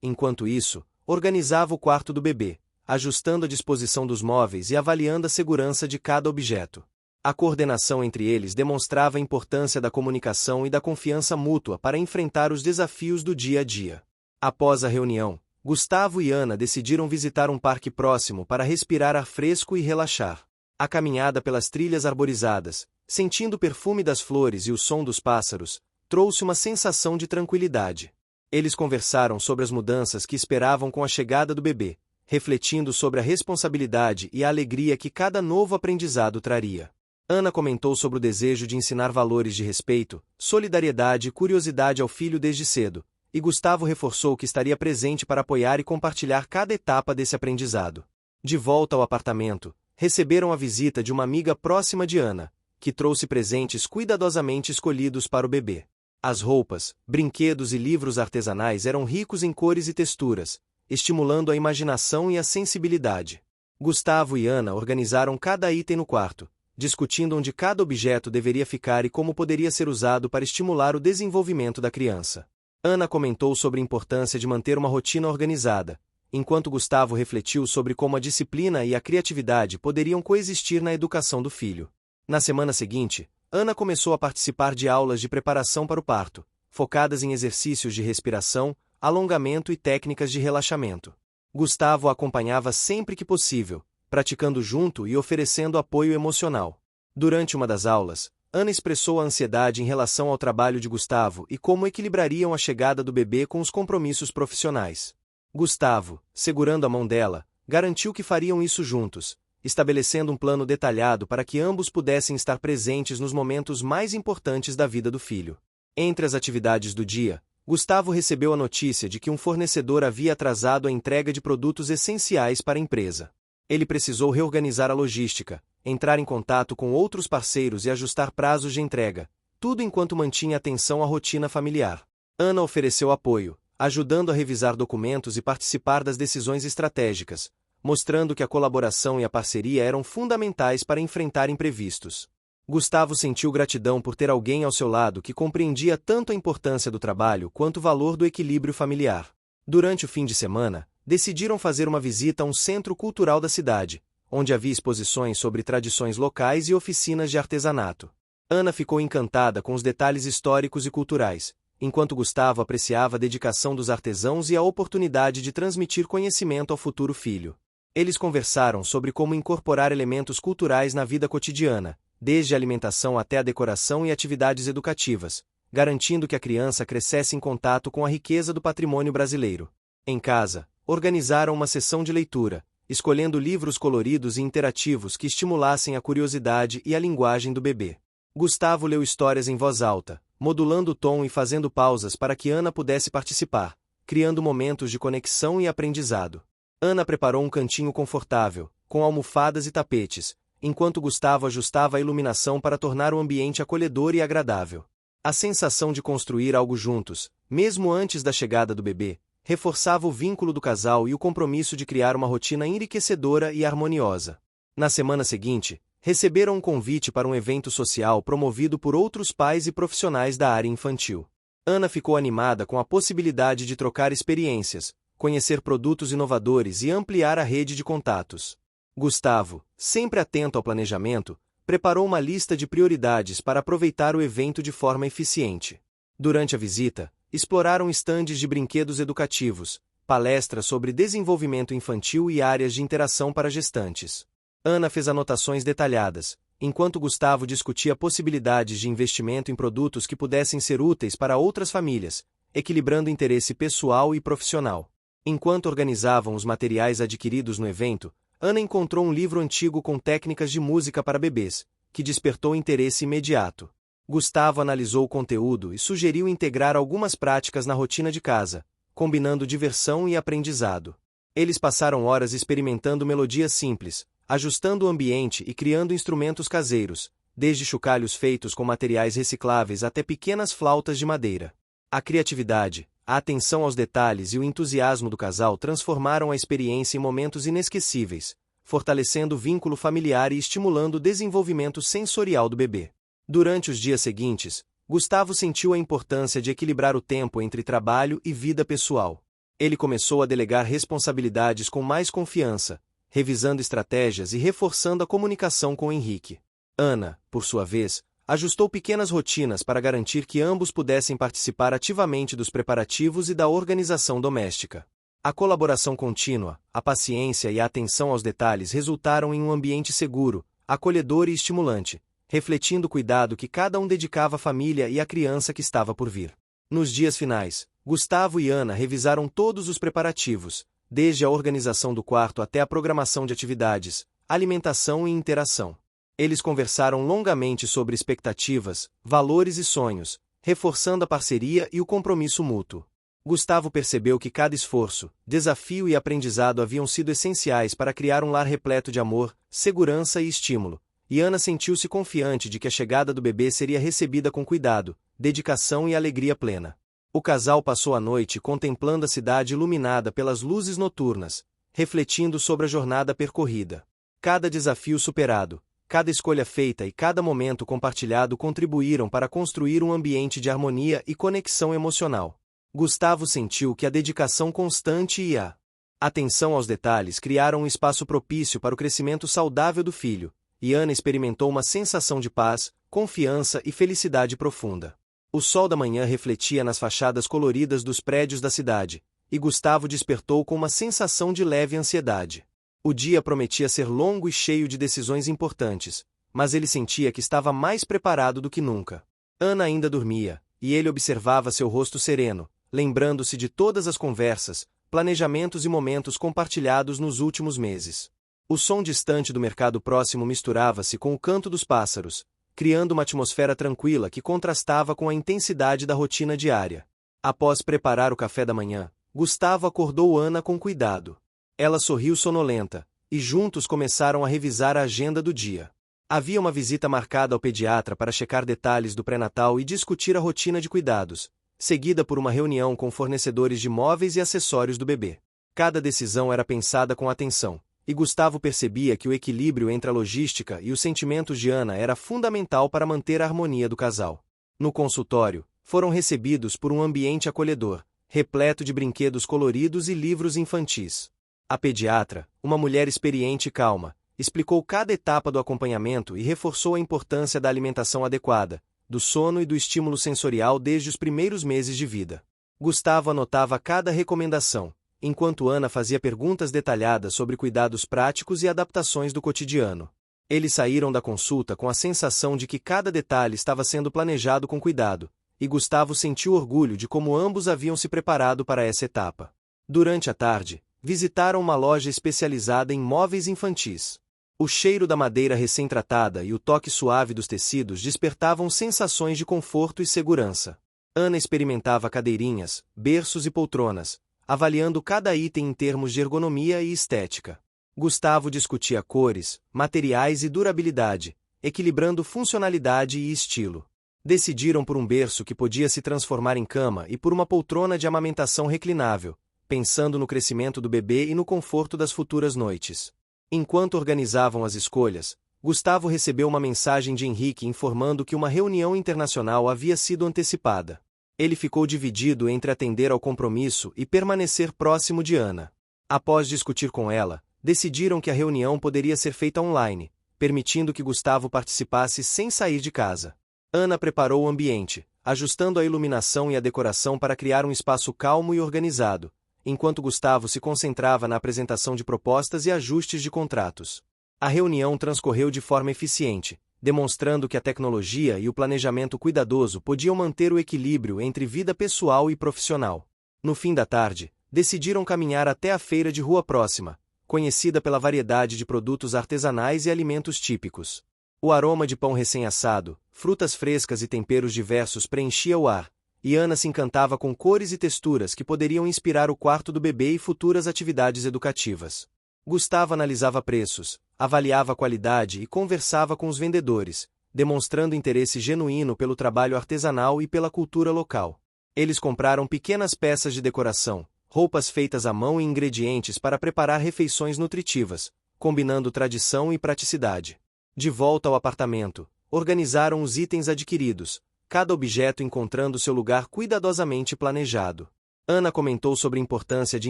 enquanto isso, organizava o quarto do bebê, ajustando a disposição dos móveis e avaliando a segurança de cada objeto. A coordenação entre eles demonstrava a importância da comunicação e da confiança mútua para enfrentar os desafios do dia a dia. Após a reunião, Gustavo e Ana decidiram visitar um parque próximo para respirar ar fresco e relaxar. A caminhada pelas trilhas arborizadas, sentindo o perfume das flores e o som dos pássaros, trouxe uma sensação de tranquilidade. Eles conversaram sobre as mudanças que esperavam com a chegada do bebê, refletindo sobre a responsabilidade e a alegria que cada novo aprendizado traria. Ana comentou sobre o desejo de ensinar valores de respeito, solidariedade e curiosidade ao filho desde cedo, e Gustavo reforçou que estaria presente para apoiar e compartilhar cada etapa desse aprendizado. De volta ao apartamento, receberam a visita de uma amiga próxima de Ana, que trouxe presentes cuidadosamente escolhidos para o bebê. As roupas, brinquedos e livros artesanais eram ricos em cores e texturas, estimulando a imaginação e a sensibilidade. Gustavo e Ana organizaram cada item no quarto, discutindo onde cada objeto deveria ficar e como poderia ser usado para estimular o desenvolvimento da criança. Ana comentou sobre a importância de manter uma rotina organizada, enquanto Gustavo refletiu sobre como a disciplina e a criatividade poderiam coexistir na educação do filho. Na semana seguinte, Ana começou a participar de aulas de preparação para o parto, focadas em exercícios de respiração, alongamento e técnicas de relaxamento. Gustavo a acompanhava sempre que possível, praticando junto e oferecendo apoio emocional. Durante uma das aulas, Ana expressou a ansiedade em relação ao trabalho de Gustavo e como equilibrariam a chegada do bebê com os compromissos profissionais. Gustavo, segurando a mão dela, garantiu que fariam isso juntos, estabelecendo um plano detalhado para que ambos pudessem estar presentes nos momentos mais importantes da vida do filho. Entre as atividades do dia, Gustavo recebeu a notícia de que um fornecedor havia atrasado a entrega de produtos essenciais para a empresa. Ele precisou reorganizar a logística, entrar em contato com outros parceiros e ajustar prazos de entrega, tudo enquanto mantinha atenção à rotina familiar. Ana ofereceu apoio, ajudando a revisar documentos e participar das decisões estratégicas, mostrando que a colaboração e a parceria eram fundamentais para enfrentar imprevistos. Gustavo sentiu gratidão por ter alguém ao seu lado que compreendia tanto a importância do trabalho quanto o valor do equilíbrio familiar. Durante o fim de semana, decidiram fazer uma visita a um centro cultural da cidade, onde havia exposições sobre tradições locais e oficinas de artesanato. Ana ficou encantada com os detalhes históricos e culturais, enquanto Gustavo apreciava a dedicação dos artesãos e a oportunidade de transmitir conhecimento ao futuro filho. Eles conversaram sobre como incorporar elementos culturais na vida cotidiana, desde a alimentação até a decoração e atividades educativas, garantindo que a criança crescesse em contato com a riqueza do patrimônio brasileiro. Em casa, organizaram uma sessão de leitura, escolhendo livros coloridos e interativos que estimulassem a curiosidade e a linguagem do bebê. Gustavo leu histórias em voz alta, modulando o tom e fazendo pausas para que Ana pudesse participar, criando momentos de conexão e aprendizado. Ana preparou um cantinho confortável, com almofadas e tapetes, enquanto Gustavo ajustava a iluminação para tornar o ambiente acolhedor e agradável. A sensação de construir algo juntos, mesmo antes da chegada do bebê, reforçava o vínculo do casal e o compromisso de criar uma rotina enriquecedora e harmoniosa. Na semana seguinte, receberam um convite para um evento social promovido por outros pais e profissionais da área infantil. Ana ficou animada com a possibilidade de trocar experiências, conhecer produtos inovadores e ampliar a rede de contatos. Gustavo, sempre atento ao planejamento, preparou uma lista de prioridades para aproveitar o evento de forma eficiente. Durante a visita, exploraram estandes de brinquedos educativos, palestras sobre desenvolvimento infantil e áreas de interação para gestantes. Ana fez anotações detalhadas, enquanto Gustavo discutia possibilidades de investimento em produtos que pudessem ser úteis para outras famílias, equilibrando interesse pessoal e profissional. Enquanto organizavam os materiais adquiridos no evento, Ana encontrou um livro antigo com técnicas de música para bebês, que despertou interesse imediato. Gustavo analisou o conteúdo e sugeriu integrar algumas práticas na rotina de casa, combinando diversão e aprendizado. Eles passaram horas experimentando melodias simples, ajustando o ambiente e criando instrumentos caseiros, desde chocalhos feitos com materiais recicláveis até pequenas flautas de madeira. A criatividade, a atenção aos detalhes e o entusiasmo do casal transformaram a experiência em momentos inesquecíveis, fortalecendo o vínculo familiar e estimulando o desenvolvimento sensorial do bebê. Durante os dias seguintes, Gustavo sentiu a importância de equilibrar o tempo entre trabalho e vida pessoal. Ele começou a delegar responsabilidades com mais confiança, revisando estratégias e reforçando a comunicação com Henrique. Ana, por sua vez, ajustou pequenas rotinas para garantir que ambos pudessem participar ativamente dos preparativos e da organização doméstica. A colaboração contínua, a paciência e a atenção aos detalhes resultaram em um ambiente seguro, acolhedor e estimulante, refletindo o cuidado que cada um dedicava à família e à criança que estava por vir. Nos dias finais, Gustavo e Ana revisaram todos os preparativos, desde a organização do quarto até a programação de atividades, alimentação e interação. Eles conversaram longamente sobre expectativas, valores e sonhos, reforçando a parceria e o compromisso mútuo. Gustavo percebeu que cada esforço, desafio e aprendizado haviam sido essenciais para criar um lar repleto de amor, segurança e estímulo, e Ana sentiu-se confiante de que a chegada do bebê seria recebida com cuidado, dedicação e alegria plena. O casal passou a noite contemplando a cidade iluminada pelas luzes noturnas, refletindo sobre a jornada percorrida. Cada desafio superado, cada escolha feita e cada momento compartilhado contribuíram para construir um ambiente de harmonia e conexão emocional. Gustavo sentiu que a dedicação constante e a atenção aos detalhes criaram um espaço propício para o crescimento saudável do filho, e Ana experimentou uma sensação de paz, confiança e felicidade profunda. O sol da manhã refletia nas fachadas coloridas dos prédios da cidade, e Gustavo despertou com uma sensação de leve ansiedade. O dia prometia ser longo e cheio de decisões importantes, mas ele sentia que estava mais preparado do que nunca. Ana ainda dormia, e ele observava seu rosto sereno, lembrando-se de todas as conversas, planejamentos e momentos compartilhados nos últimos meses. O som distante do mercado próximo misturava-se com o canto dos pássaros, criando uma atmosfera tranquila que contrastava com a intensidade da rotina diária. Após preparar o café da manhã, Gustavo acordou Ana com cuidado. Ela sorriu sonolenta, e juntos começaram a revisar a agenda do dia. Havia uma visita marcada ao pediatra para checar detalhes do pré-natal e discutir a rotina de cuidados, seguida por uma reunião com fornecedores de móveis e acessórios do bebê. Cada decisão era pensada com atenção, e Gustavo percebia que o equilíbrio entre a logística e os sentimentos de Ana era fundamental para manter a harmonia do casal. No consultório, foram recebidos por um ambiente acolhedor, repleto de brinquedos coloridos e livros infantis. A pediatra, uma mulher experiente e calma, explicou cada etapa do acompanhamento e reforçou a importância da alimentação adequada, do sono e do estímulo sensorial desde os primeiros meses de vida. Gustavo anotava cada recomendação, enquanto Ana fazia perguntas detalhadas sobre cuidados práticos e adaptações do cotidiano. Eles saíram da consulta com a sensação de que cada detalhe estava sendo planejado com cuidado, e Gustavo sentiu orgulho de como ambos haviam se preparado para essa etapa. Durante a tarde, visitaram uma loja especializada em móveis infantis. O cheiro da madeira recém-tratada e o toque suave dos tecidos despertavam sensações de conforto e segurança. Ana experimentava cadeirinhas, berços e poltronas, avaliando cada item em termos de ergonomia e estética. Gustavo discutia cores, materiais e durabilidade, equilibrando funcionalidade e estilo. Decidiram por um berço que podia se transformar em cama e por uma poltrona de amamentação reclinável, pensando no crescimento do bebê e no conforto das futuras noites. Enquanto organizavam as escolhas, Gustavo recebeu uma mensagem de Henrique informando que uma reunião internacional havia sido antecipada. Ele ficou dividido entre atender ao compromisso e permanecer próximo de Ana. Após discutir com ela, decidiram que a reunião poderia ser feita online, permitindo que Gustavo participasse sem sair de casa. Ana preparou o ambiente, ajustando a iluminação e a decoração para criar um espaço calmo e organizado, enquanto Gustavo se concentrava na apresentação de propostas e ajustes de contratos. A reunião transcorreu de forma eficiente, demonstrando que a tecnologia e o planejamento cuidadoso podiam manter o equilíbrio entre vida pessoal e profissional. No fim da tarde, decidiram caminhar até a feira de rua próxima, conhecida pela variedade de produtos artesanais e alimentos típicos. O aroma de pão recém-assado, frutas frescas e temperos diversos preenchia o ar, e Ana se encantava com cores e texturas que poderiam inspirar o quarto do bebê e futuras atividades educativas. Gustavo analisava preços, avaliava a qualidade e conversava com os vendedores, demonstrando interesse genuíno pelo trabalho artesanal e pela cultura local. Eles compraram pequenas peças de decoração, roupas feitas à mão e ingredientes para preparar refeições nutritivas, combinando tradição e praticidade. De volta ao apartamento, organizaram os itens adquiridos, cada objeto encontrando seu lugar cuidadosamente planejado. Ana comentou sobre a importância de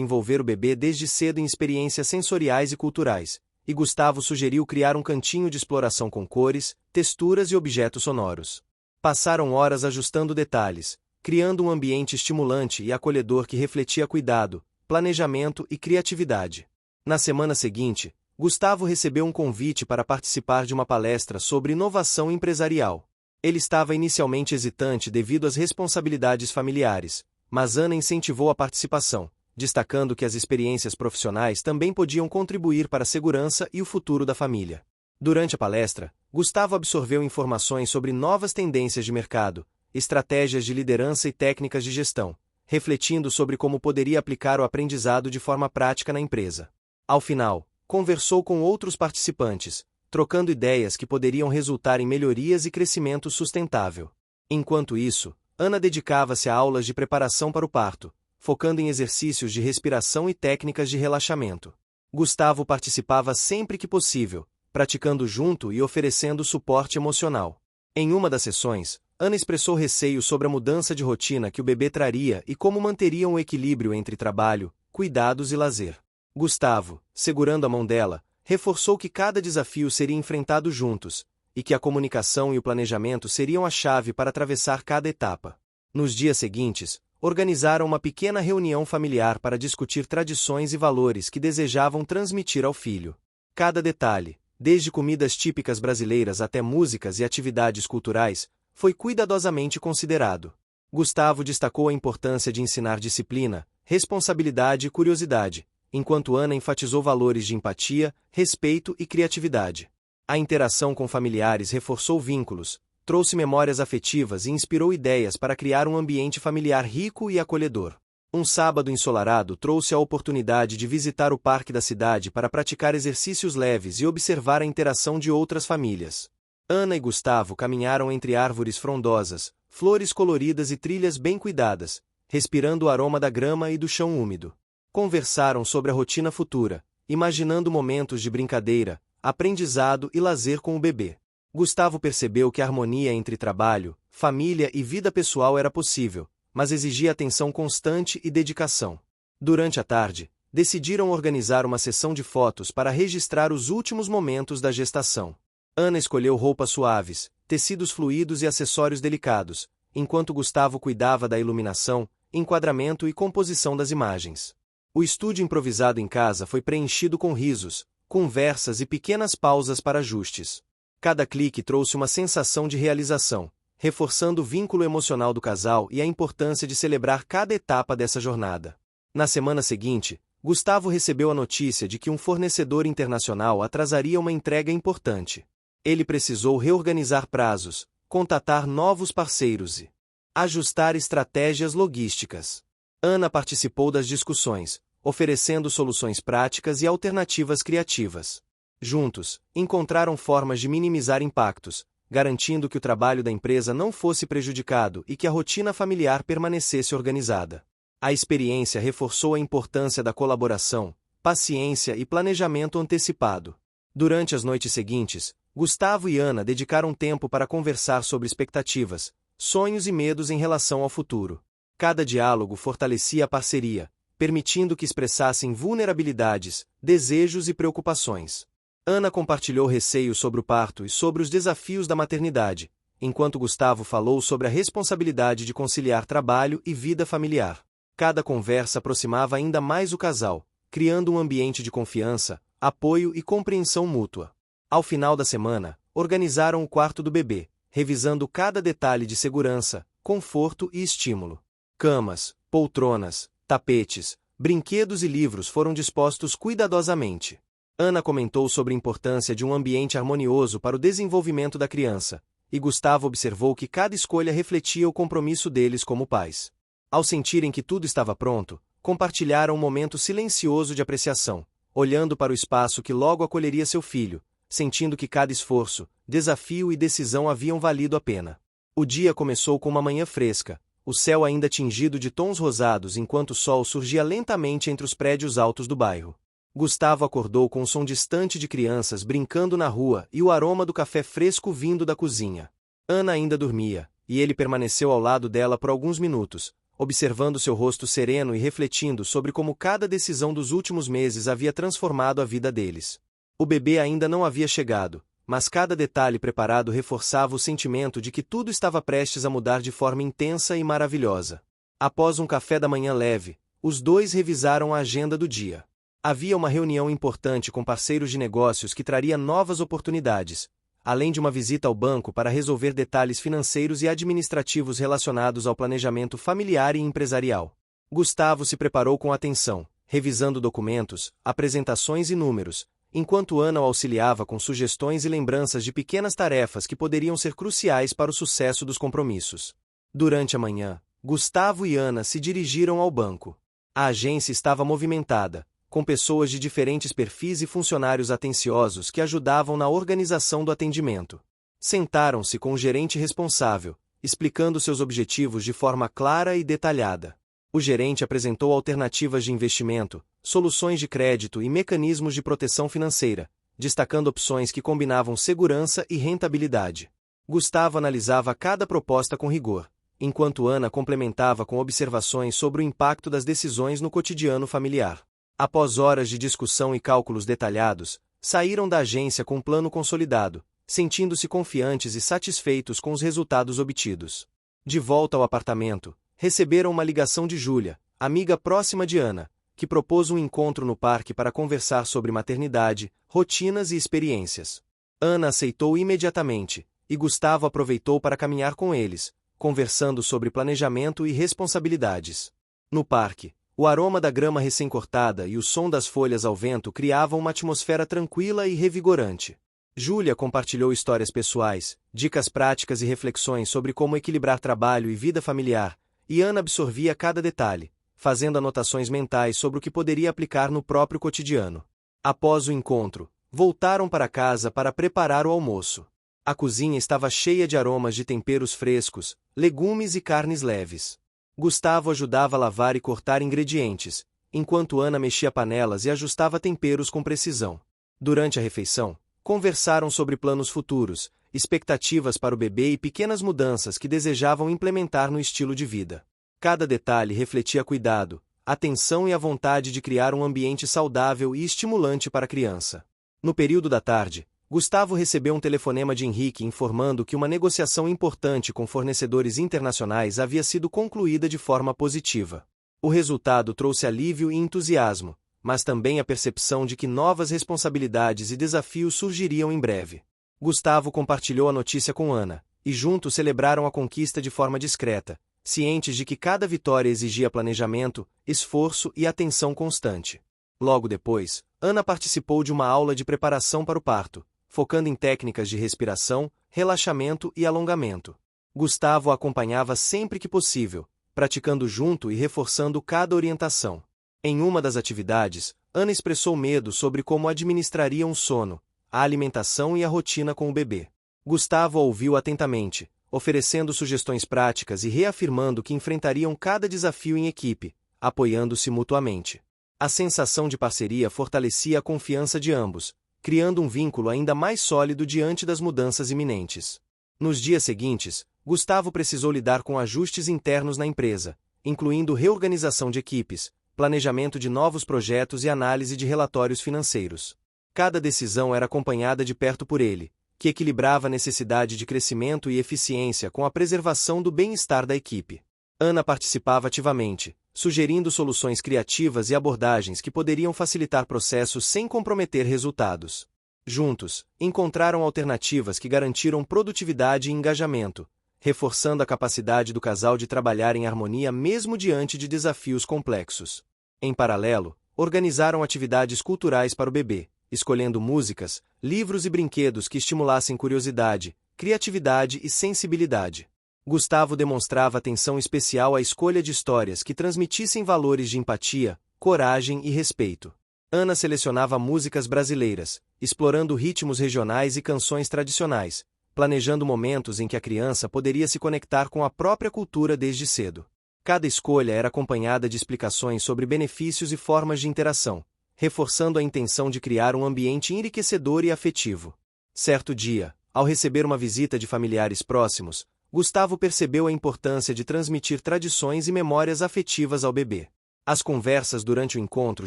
envolver o bebê desde cedo em experiências sensoriais e culturais, e Gustavo sugeriu criar um cantinho de exploração com cores, texturas e objetos sonoros. Passaram horas ajustando detalhes, criando um ambiente estimulante e acolhedor que refletia cuidado, planejamento e criatividade. Na semana seguinte, Gustavo recebeu um convite para participar de uma palestra sobre inovação empresarial. Ele estava inicialmente hesitante devido às responsabilidades familiares, mas Ana incentivou a participação, destacando que as experiências profissionais também podiam contribuir para a segurança e o futuro da família. Durante a palestra, Gustavo absorveu informações sobre novas tendências de mercado, estratégias de liderança e técnicas de gestão, refletindo sobre como poderia aplicar o aprendizado de forma prática na empresa. Ao final, conversou com outros participantes, trocando ideias que poderiam resultar em melhorias e crescimento sustentável. Enquanto isso, Ana dedicava-se a aulas de preparação para o parto, focando em exercícios de respiração e técnicas de relaxamento. Gustavo participava sempre que possível, praticando junto e oferecendo suporte emocional. Em uma das sessões, Ana expressou receio sobre a mudança de rotina que o bebê traria e como manteriam o equilíbrio entre trabalho, cuidados e lazer. Gustavo, segurando a mão dela, reforçou que cada desafio seria enfrentado juntos, e que a comunicação e o planejamento seriam a chave para atravessar cada etapa. Nos dias seguintes, organizaram uma pequena reunião familiar para discutir tradições e valores que desejavam transmitir ao filho. Cada detalhe, desde comidas típicas brasileiras até músicas e atividades culturais, foi cuidadosamente considerado. Gustavo destacou a importância de ensinar disciplina, responsabilidade e curiosidade, enquanto Ana enfatizou valores de empatia, respeito e criatividade. A interação com familiares reforçou vínculos, trouxe memórias afetivas e inspirou ideias para criar um ambiente familiar rico e acolhedor. Um sábado ensolarado trouxe a oportunidade de visitar o parque da cidade para praticar exercícios leves e observar a interação de outras famílias. Ana e Gustavo caminharam entre árvores frondosas, flores coloridas e trilhas bem cuidadas, respirando o aroma da grama e do chão úmido. Conversaram sobre a rotina futura, imaginando momentos de brincadeira, aprendizado e lazer com o bebê. Gustavo percebeu que a harmonia entre trabalho, família e vida pessoal era possível, mas exigia atenção constante e dedicação. Durante a tarde, decidiram organizar uma sessão de fotos para registrar os últimos momentos da gestação. Ana escolheu roupas suaves, tecidos fluidos e acessórios delicados, enquanto Gustavo cuidava da iluminação, enquadramento e composição das imagens. O estúdio improvisado em casa foi preenchido com risos, conversas e pequenas pausas para ajustes. Cada clique trouxe uma sensação de realização, reforçando o vínculo emocional do casal e a importância de celebrar cada etapa dessa jornada. Na semana seguinte, Gustavo recebeu a notícia de que um fornecedor internacional atrasaria uma entrega importante. Ele precisou reorganizar prazos, contatar novos parceiros e ajustar estratégias logísticas. Ana participou das discussões, oferecendo soluções práticas e alternativas criativas. Juntos, encontraram formas de minimizar impactos, garantindo que o trabalho da empresa não fosse prejudicado e que a rotina familiar permanecesse organizada. A experiência reforçou a importância da colaboração, paciência e planejamento antecipado. Durante as noites seguintes, Gustavo e Ana dedicaram tempo para conversar sobre expectativas, sonhos e medos em relação ao futuro. Cada diálogo fortalecia a parceria, permitindo que expressassem vulnerabilidades, desejos e preocupações. Ana compartilhou receios sobre o parto e sobre os desafios da maternidade, enquanto Gustavo falou sobre a responsabilidade de conciliar trabalho e vida familiar. Cada conversa aproximava ainda mais o casal, criando um ambiente de confiança, apoio e compreensão mútua. Ao final da semana, organizaram o quarto do bebê, revisando cada detalhe de segurança, conforto e estímulo. Camas, poltronas, tapetes, brinquedos e livros foram dispostos cuidadosamente. Ana comentou sobre a importância de um ambiente harmonioso para o desenvolvimento da criança, e Gustavo observou que cada escolha refletia o compromisso deles como pais. Ao sentirem que tudo estava pronto, compartilharam um momento silencioso de apreciação, olhando para o espaço que logo acolheria seu filho, sentindo que cada esforço, desafio e decisão haviam valido a pena. O dia começou com uma manhã fresca, o céu ainda tingido de tons rosados enquanto o sol surgia lentamente entre os prédios altos do bairro. Gustavo acordou com um som distante de crianças brincando na rua e o aroma do café fresco vindo da cozinha. Ana ainda dormia, e ele permaneceu ao lado dela por alguns minutos, observando seu rosto sereno e refletindo sobre como cada decisão dos últimos meses havia transformado a vida deles. O bebê ainda não havia chegado, mas cada detalhe preparado reforçava o sentimento de que tudo estava prestes a mudar de forma intensa e maravilhosa. Após um café da manhã leve, os dois revisaram a agenda do dia. Havia uma reunião importante com parceiros de negócios que traria novas oportunidades, além de uma visita ao banco para resolver detalhes financeiros e administrativos relacionados ao planejamento familiar e empresarial. Gustavo se preparou com atenção, revisando documentos, apresentações e números, enquanto Ana o auxiliava com sugestões e lembranças de pequenas tarefas que poderiam ser cruciais para o sucesso dos compromissos. Durante a manhã, Gustavo e Ana se dirigiram ao banco. A agência estava movimentada, com pessoas de diferentes perfis e funcionários atenciosos que ajudavam na organização do atendimento. Sentaram-se com o gerente responsável, explicando seus objetivos de forma clara e detalhada. O gerente apresentou alternativas de investimento, soluções de crédito e mecanismos de proteção financeira, destacando opções que combinavam segurança e rentabilidade. Gustavo analisava cada proposta com rigor, enquanto Ana complementava com observações sobre o impacto das decisões no cotidiano familiar. Após horas de discussão e cálculos detalhados, saíram da agência com um plano consolidado, sentindo-se confiantes e satisfeitos com os resultados obtidos. De volta ao apartamento, receberam uma ligação de Júlia, amiga próxima de Ana, que propôs um encontro no parque para conversar sobre maternidade, rotinas e experiências. Ana aceitou imediatamente, e Gustavo aproveitou para caminhar com eles, conversando sobre planejamento e responsabilidades. No parque, O aroma da grama recém-cortada e o som das folhas ao vento criavam uma atmosfera tranquila e revigorante. Júlia compartilhou histórias pessoais, dicas práticas e reflexões sobre como equilibrar trabalho e vida familiar, e Ana absorvia cada detalhe, fazendo anotações mentais sobre o que poderia aplicar no próprio cotidiano. Após o encontro, voltaram para casa para preparar o almoço. A cozinha estava cheia de aromas de temperos frescos, legumes e carnes leves. Gustavo ajudava a lavar e cortar ingredientes, enquanto Ana mexia panelas e ajustava temperos com precisão. Durante a refeição, conversaram sobre planos futuros, expectativas para o bebê e pequenas mudanças que desejavam implementar no estilo de vida. Cada detalhe refletia cuidado, atenção e a vontade de criar um ambiente saudável e estimulante para a criança. No período da tarde, Gustavo recebeu um telefonema de Henrique informando que uma negociação importante com fornecedores internacionais havia sido concluída de forma positiva. O resultado trouxe alívio e entusiasmo, mas também a percepção de que novas responsabilidades e desafios surgiriam em breve. Gustavo compartilhou a notícia com Ana, e juntos celebraram a conquista de forma discreta, cientes de que cada vitória exigia planejamento, esforço e atenção constante. Logo depois, Ana participou de uma aula de preparação para o parto, focando em técnicas de respiração, relaxamento e alongamento. Gustavo a acompanhava sempre que possível, praticando junto e reforçando cada orientação. Em uma das atividades, Ana expressou medo sobre como administrariam o sono, a alimentação e a rotina com o bebê. Gustavo a ouviu atentamente, oferecendo sugestões práticas e reafirmando que enfrentariam cada desafio em equipe, apoiando-se mutuamente. A sensação de parceria fortalecia a confiança de ambos, criando um vínculo ainda mais sólido diante das mudanças iminentes. Nos dias seguintes, Gustavo precisou lidar com ajustes internos na empresa, incluindo reorganização de equipes, planejamento de novos projetos e análise de relatórios financeiros. Cada decisão era acompanhada de perto por ele, que equilibrava a necessidade de crescimento e eficiência com a preservação do bem-estar da equipe. Ana participava ativamente, sugerindo soluções criativas e abordagens que poderiam facilitar processos sem comprometer resultados. Juntos, encontraram alternativas que garantiram produtividade e engajamento, reforçando a capacidade do casal de trabalhar em harmonia mesmo diante de desafios complexos. Em paralelo, organizaram atividades culturais para o bebê, escolhendo músicas, livros e brinquedos que estimulassem curiosidade, criatividade e sensibilidade. Gustavo demonstrava atenção especial à escolha de histórias que transmitissem valores de empatia, coragem e respeito. Ana selecionava músicas brasileiras, explorando ritmos regionais e canções tradicionais, planejando momentos em que a criança poderia se conectar com a própria cultura desde cedo. Cada escolha era acompanhada de explicações sobre benefícios e formas de interação, reforçando a intenção de criar um ambiente enriquecedor e afetivo. Certo dia, ao receber uma visita de familiares próximos, Gustavo percebeu a importância de transmitir tradições e memórias afetivas ao bebê. As conversas durante o encontro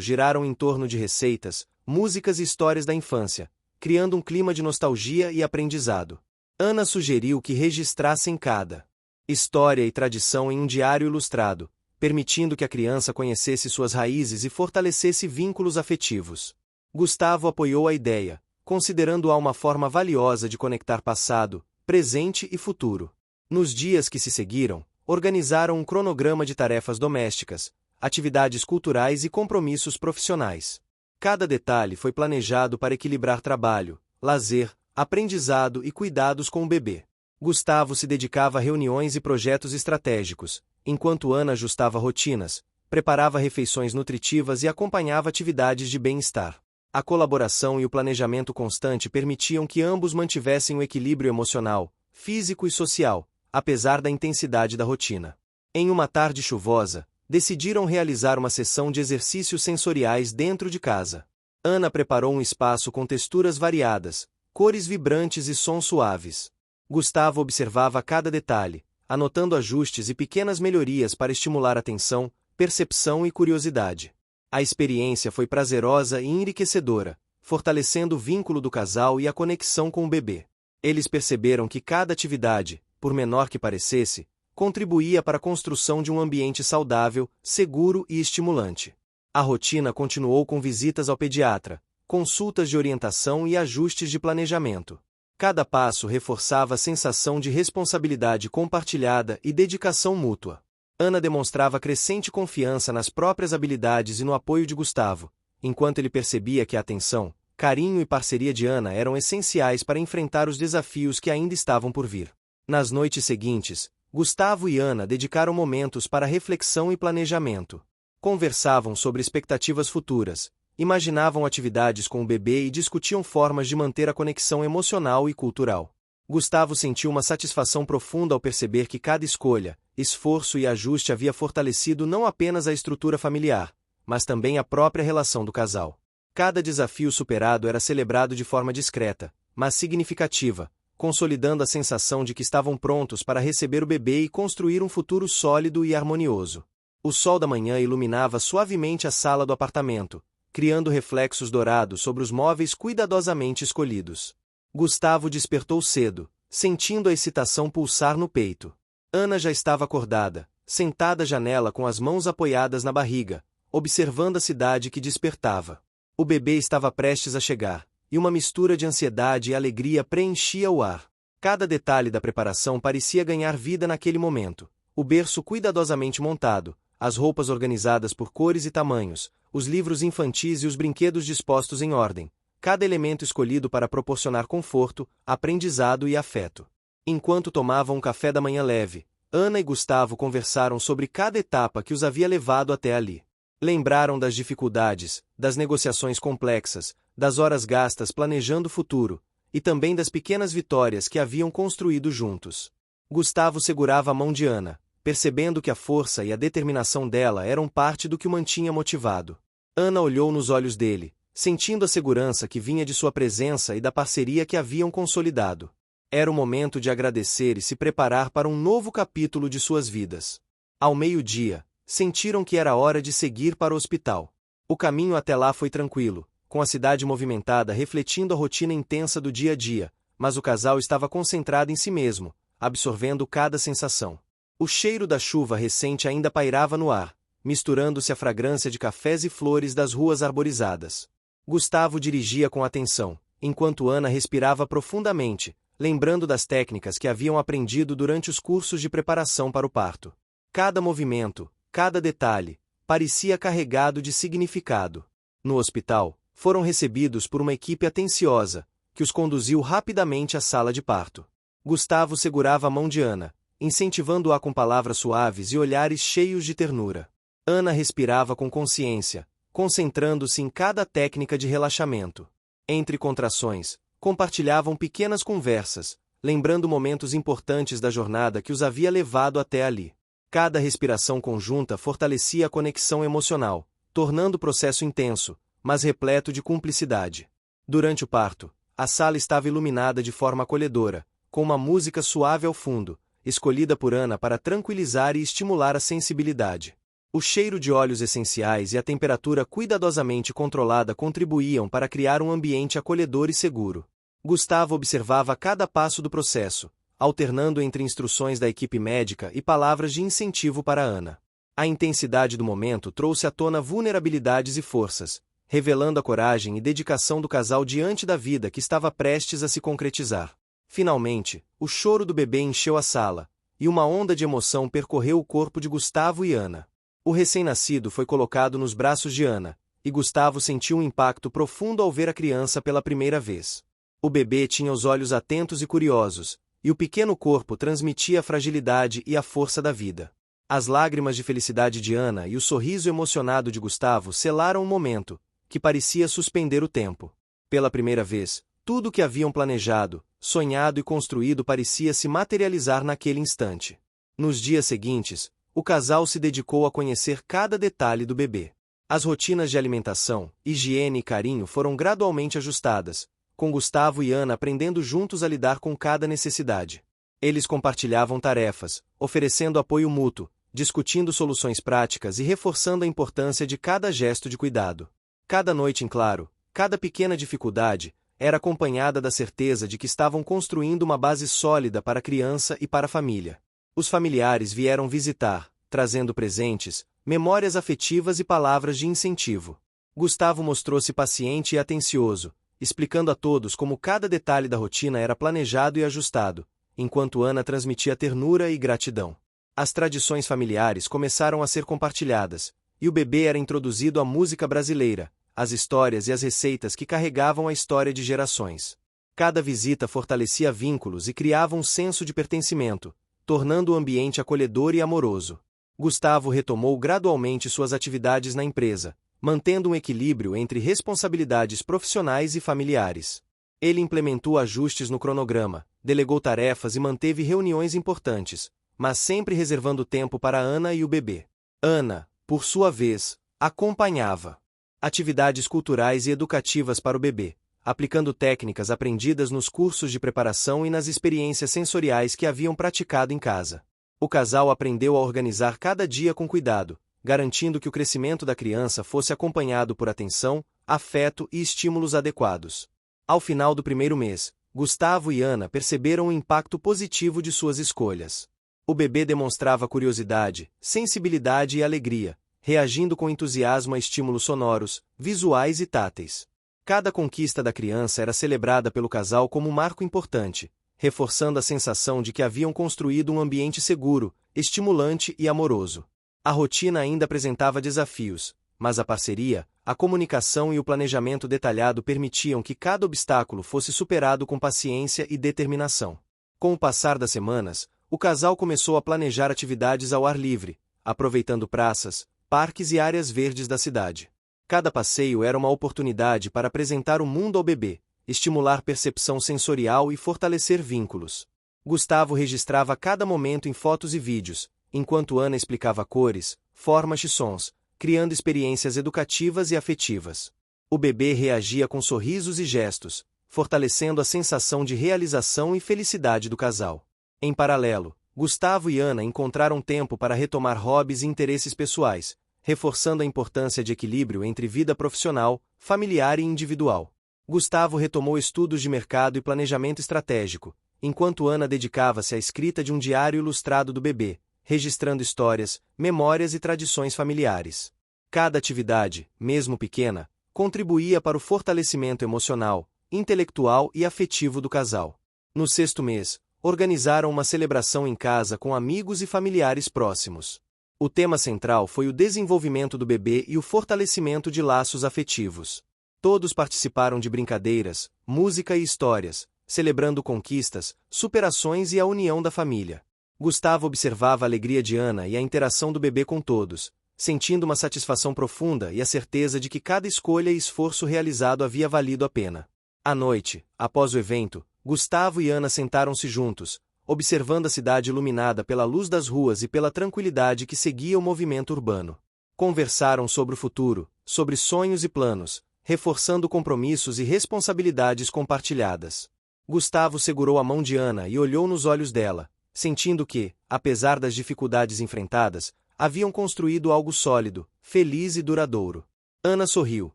giraram em torno de receitas, músicas e histórias da infância, criando um clima de nostalgia e aprendizado. Ana sugeriu que registrassem cada história e tradição em um diário ilustrado, permitindo que a criança conhecesse suas raízes e fortalecesse vínculos afetivos. Gustavo apoiou a ideia, considerando-a uma forma valiosa de conectar passado, presente e futuro. Nos dias que se seguiram, organizaram um cronograma de tarefas domésticas, atividades culturais e compromissos profissionais. Cada detalhe foi planejado para equilibrar trabalho, lazer, aprendizado e cuidados com o bebê. Gustavo se dedicava a reuniões e projetos estratégicos, enquanto Ana ajustava rotinas, preparava refeições nutritivas e acompanhava atividades de bem-estar. A colaboração e o planejamento constante permitiam que ambos mantivessem o equilíbrio emocional, físico e social, apesar da intensidade da rotina. Em uma tarde chuvosa, decidiram realizar uma sessão de exercícios sensoriais dentro de casa. Ana preparou um espaço com texturas variadas, cores vibrantes e sons suaves. Gustavo observava cada detalhe, anotando ajustes e pequenas melhorias para estimular atenção, percepção e curiosidade. A experiência foi prazerosa e enriquecedora, fortalecendo o vínculo do casal e a conexão com o bebê. Eles perceberam que cada atividade, por menor que parecesse, contribuía para a construção de um ambiente saudável, seguro e estimulante. A rotina continuou com visitas ao pediatra, consultas de orientação e ajustes de planejamento. Cada passo reforçava a sensação de responsabilidade compartilhada e dedicação mútua. Ana demonstrava crescente confiança nas próprias habilidades e no apoio de Gustavo, enquanto ele percebia que a atenção, carinho e parceria de Ana eram essenciais para enfrentar os desafios que ainda estavam por vir. Nas noites seguintes, Gustavo e Ana dedicaram momentos para reflexão e planejamento. Conversavam sobre expectativas futuras, imaginavam atividades com o bebê e discutiam formas de manter a conexão emocional e cultural. Gustavo sentiu uma satisfação profunda ao perceber que cada escolha, esforço e ajuste havia fortalecido não apenas a estrutura familiar, mas também a própria relação do casal. Cada desafio superado era celebrado de forma discreta, mas significativa, consolidando a sensação de que estavam prontos para receber o bebê e construir um futuro sólido e harmonioso. O sol da manhã iluminava suavemente a sala do apartamento, criando reflexos dourados sobre os móveis cuidadosamente escolhidos. Gustavo despertou cedo, sentindo a excitação pulsar no peito. Ana já estava acordada, sentada à janela com as mãos apoiadas na barriga, observando a cidade que despertava. O bebê estava prestes a chegar, e uma mistura de ansiedade e alegria preenchia o ar. Cada detalhe da preparação parecia ganhar vida naquele momento. O berço cuidadosamente montado, as roupas organizadas por cores e tamanhos, os livros infantis e os brinquedos dispostos em ordem, cada elemento escolhido para proporcionar conforto, aprendizado e afeto. Enquanto tomavam um café da manhã leve, Ana e Gustavo conversaram sobre cada etapa que os havia levado até ali. Lembraram das dificuldades, das negociações complexas, das horas gastas planejando o futuro, e também das pequenas vitórias que haviam construído juntos. Gustavo segurava a mão de Ana, percebendo que a força e a determinação dela eram parte do que o mantinha motivado. Ana olhou nos olhos dele, sentindo a segurança que vinha de sua presença e da parceria que haviam consolidado. Era o momento de agradecer e se preparar para um novo capítulo de suas vidas. Ao meio-dia, sentiram que era hora de seguir para o hospital. O caminho até lá foi tranquilo, com a cidade movimentada refletindo a rotina intensa do dia a dia, mas o casal estava concentrado em si mesmo, absorvendo cada sensação. O cheiro da chuva recente ainda pairava no ar, misturando-se à fragrância de cafés e flores das ruas arborizadas. Gustavo dirigia com atenção, enquanto Ana respirava profundamente, lembrando das técnicas que haviam aprendido durante os cursos de preparação para o parto. Cada movimento, cada detalhe, parecia carregado de significado. No hospital, foram recebidos por uma equipe atenciosa, que os conduziu rapidamente à sala de parto. Gustavo segurava a mão de Ana, incentivando-a com palavras suaves e olhares cheios de ternura. Ana respirava com consciência, concentrando-se em cada técnica de relaxamento. Entre contrações, compartilhavam pequenas conversas, lembrando momentos importantes da jornada que os havia levado até ali. Cada respiração conjunta fortalecia a conexão emocional, tornando o processo intenso, mas repleto de cumplicidade. Durante o parto, a sala estava iluminada de forma acolhedora, com uma música suave ao fundo, escolhida por Ana para tranquilizar e estimular a sensibilidade. O cheiro de óleos essenciais e a temperatura cuidadosamente controlada contribuíam para criar um ambiente acolhedor e seguro. Gustavo observava cada passo do processo, alternando entre instruções da equipe médica e palavras de incentivo para Ana. A intensidade do momento trouxe à tona vulnerabilidades e forças, revelando a coragem e dedicação do casal diante da vida que estava prestes a se concretizar. Finalmente, o choro do bebê encheu a sala, e uma onda de emoção percorreu o corpo de Gustavo e Ana. O recém-nascido foi colocado nos braços de Ana, e Gustavo sentiu um impacto profundo ao ver a criança pela primeira vez. O bebê tinha os olhos atentos e curiosos, e o pequeno corpo transmitia a fragilidade e a força da vida. As lágrimas de felicidade de Ana e o sorriso emocionado de Gustavo selaram um momento, que parecia suspender o tempo. Pela primeira vez, tudo o que haviam planejado, sonhado e construído parecia se materializar naquele instante. Nos dias seguintes, o casal se dedicou a conhecer cada detalhe do bebê. As rotinas de alimentação, higiene e carinho foram gradualmente ajustadas, com Gustavo e Ana aprendendo juntos a lidar com cada necessidade. Eles compartilhavam tarefas, oferecendo apoio mútuo, discutindo soluções práticas e reforçando a importância de cada gesto de cuidado. Cada noite em claro, cada pequena dificuldade, era acompanhada da certeza de que estavam construindo uma base sólida para a criança e para a família. Os familiares vieram visitar, trazendo presentes, memórias afetivas e palavras de incentivo. Gustavo mostrou-se paciente e atencioso, explicando a todos como cada detalhe da rotina era planejado e ajustado, enquanto Ana transmitia ternura e gratidão. As tradições familiares começaram a ser compartilhadas, e o bebê era introduzido à música brasileira, às histórias e às receitas que carregavam a história de gerações. Cada visita fortalecia vínculos e criava um senso de pertencimento, tornando o ambiente acolhedor e amoroso. Gustavo retomou gradualmente suas atividades na empresa, mantendo um equilíbrio entre responsabilidades profissionais e familiares. Ele implementou ajustes no cronograma, delegou tarefas e manteve reuniões importantes, mas sempre reservando tempo para Ana e o bebê. Ana, por sua vez, acompanhava atividades culturais e educativas para o bebê, aplicando técnicas aprendidas nos cursos de preparação e nas experiências sensoriais que haviam praticado em casa. O casal aprendeu a organizar cada dia com cuidado, garantindo que o crescimento da criança fosse acompanhado por atenção, afeto e estímulos adequados. Ao final do primeiro mês, Gustavo e Ana perceberam o impacto positivo de suas escolhas. O bebê demonstrava curiosidade, sensibilidade e alegria, reagindo com entusiasmo a estímulos sonoros, visuais e táteis. Cada conquista da criança era celebrada pelo casal como um marco importante, reforçando a sensação de que haviam construído um ambiente seguro, estimulante e amoroso. A rotina ainda apresentava desafios, mas a parceria, a comunicação e o planejamento detalhado permitiam que cada obstáculo fosse superado com paciência e determinação. Com o passar das semanas, o casal começou a planejar atividades ao ar livre, aproveitando praças, parques e áreas verdes da cidade. Cada passeio era uma oportunidade para apresentar o mundo ao bebê, estimular percepção sensorial e fortalecer vínculos. Gustavo registrava cada momento em fotos e vídeos, enquanto Ana explicava cores, formas e sons, criando experiências educativas e afetivas. O bebê reagia com sorrisos e gestos, fortalecendo a sensação de realização e felicidade do casal. Em paralelo, Gustavo e Ana encontraram tempo para retomar hobbies e interesses pessoais, reforçando a importância de equilíbrio entre vida profissional, familiar e individual. Gustavo retomou estudos de mercado e planejamento estratégico, enquanto Ana dedicava-se à escrita de um diário ilustrado do bebê, registrando histórias, memórias e tradições familiares. Cada atividade, mesmo pequena, contribuía para o fortalecimento emocional, intelectual e afetivo do casal. No sexto mês, organizaram uma celebração em casa com amigos e familiares próximos. O tema central foi o desenvolvimento do bebê e o fortalecimento de laços afetivos. Todos participaram de brincadeiras, música e histórias, celebrando conquistas, superações e a união da família. Gustavo observava a alegria de Ana e a interação do bebê com todos, sentindo uma satisfação profunda e a certeza de que cada escolha e esforço realizado havia valido a pena. À noite, após o evento, Gustavo e Ana sentaram-se juntos, observando a cidade iluminada pela luz das ruas e pela tranquilidade que seguia o movimento urbano. Conversaram sobre o futuro, sobre sonhos e planos, reforçando compromissos e responsabilidades compartilhadas. Gustavo segurou a mão de Ana e olhou nos olhos dela, sentindo que, apesar das dificuldades enfrentadas, haviam construído algo sólido, feliz e duradouro. Ana sorriu,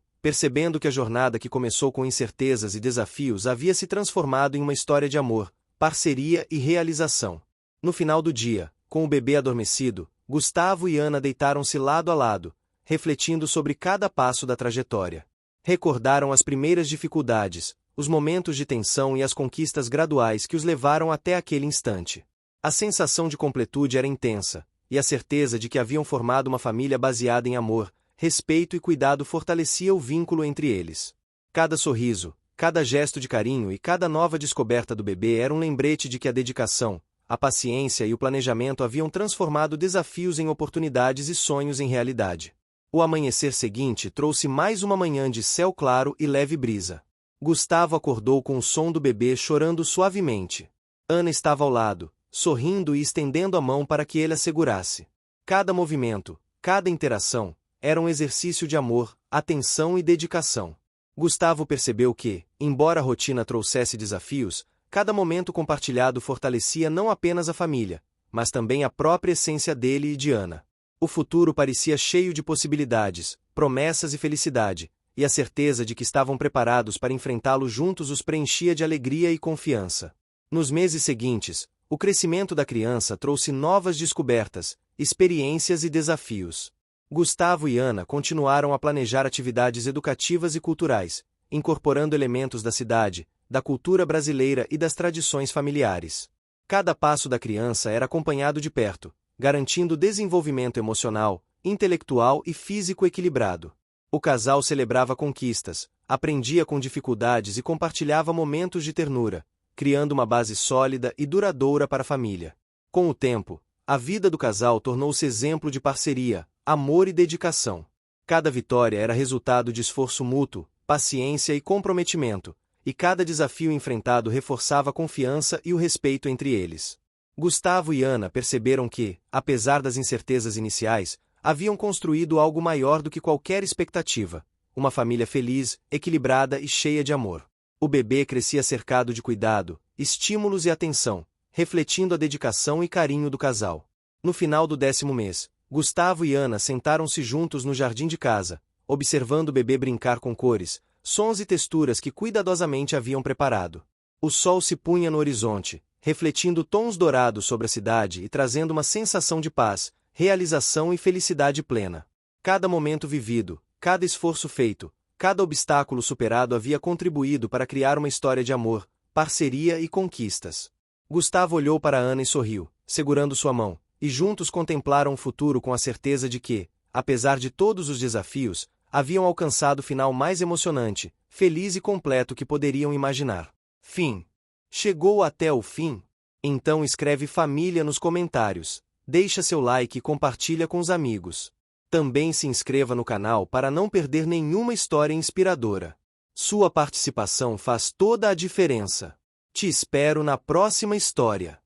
percebendo que a jornada que começou com incertezas e desafios havia se transformado em uma história de amor, parceria e realização. No final do dia, com o bebê adormecido, Gustavo e Ana deitaram-se lado a lado, refletindo sobre cada passo da trajetória. Recordaram as primeiras dificuldades, os momentos de tensão e as conquistas graduais que os levaram até aquele instante. A sensação de completude era intensa, e a certeza de que haviam formado uma família baseada em amor, respeito e cuidado fortalecia o vínculo entre eles. Cada sorriso, cada gesto de carinho e cada nova descoberta do bebê era um lembrete de que a dedicação, a paciência e o planejamento haviam transformado desafios em oportunidades e sonhos em realidade. O amanhecer seguinte trouxe mais uma manhã de céu claro e leve brisa. Gustavo acordou com o som do bebê chorando suavemente. Ana estava ao lado, sorrindo e estendendo a mão para que ele a segurasse. Cada movimento, cada interação, era um exercício de amor, atenção e dedicação. Gustavo percebeu que, embora a rotina trouxesse desafios, cada momento compartilhado fortalecia não apenas a família, mas também a própria essência dele e de Ana. O futuro parecia cheio de possibilidades, promessas e felicidade, e a certeza de que estavam preparados para enfrentá-lo juntos os preenchia de alegria e confiança. Nos meses seguintes, o crescimento da criança trouxe novas descobertas, experiências e desafios. Gustavo e Ana continuaram a planejar atividades educativas e culturais, incorporando elementos da cidade, da cultura brasileira e das tradições familiares. Cada passo da criança era acompanhado de perto, garantindo desenvolvimento emocional, intelectual e físico equilibrado. O casal celebrava conquistas, aprendia com dificuldades e compartilhava momentos de ternura, criando uma base sólida e duradoura para a família. Com o tempo, a vida do casal tornou-se exemplo de parceria, amor e dedicação. Cada vitória era resultado de esforço mútuo, paciência e comprometimento, e cada desafio enfrentado reforçava a confiança e o respeito entre eles. Gustavo e Ana perceberam que, apesar das incertezas iniciais, haviam construído algo maior do que qualquer expectativa: uma família feliz, equilibrada e cheia de amor. O bebê crescia cercado de cuidado, estímulos e atenção, refletindo a dedicação e carinho do casal. No final do 10º mês, Gustavo e Ana sentaram-se juntos no jardim de casa, observando o bebê brincar com cores, sons e texturas que cuidadosamente haviam preparado. O sol se punha no horizonte, refletindo tons dourados sobre a cidade e trazendo uma sensação de paz, realização e felicidade plena. Cada momento vivido, cada esforço feito, cada obstáculo superado havia contribuído para criar uma história de amor, parceria e conquistas. Gustavo olhou para Ana e sorriu, segurando sua mão, e juntos contemplaram o futuro com a certeza de que, apesar de todos os desafios, haviam alcançado o final mais emocionante, feliz e completo que poderiam imaginar. Fim. Chegou até o fim? Então escreve família nos comentários, deixa seu like e compartilha com os amigos. Também se inscreva no canal para não perder nenhuma história inspiradora. Sua participação faz toda a diferença. Te espero na próxima história.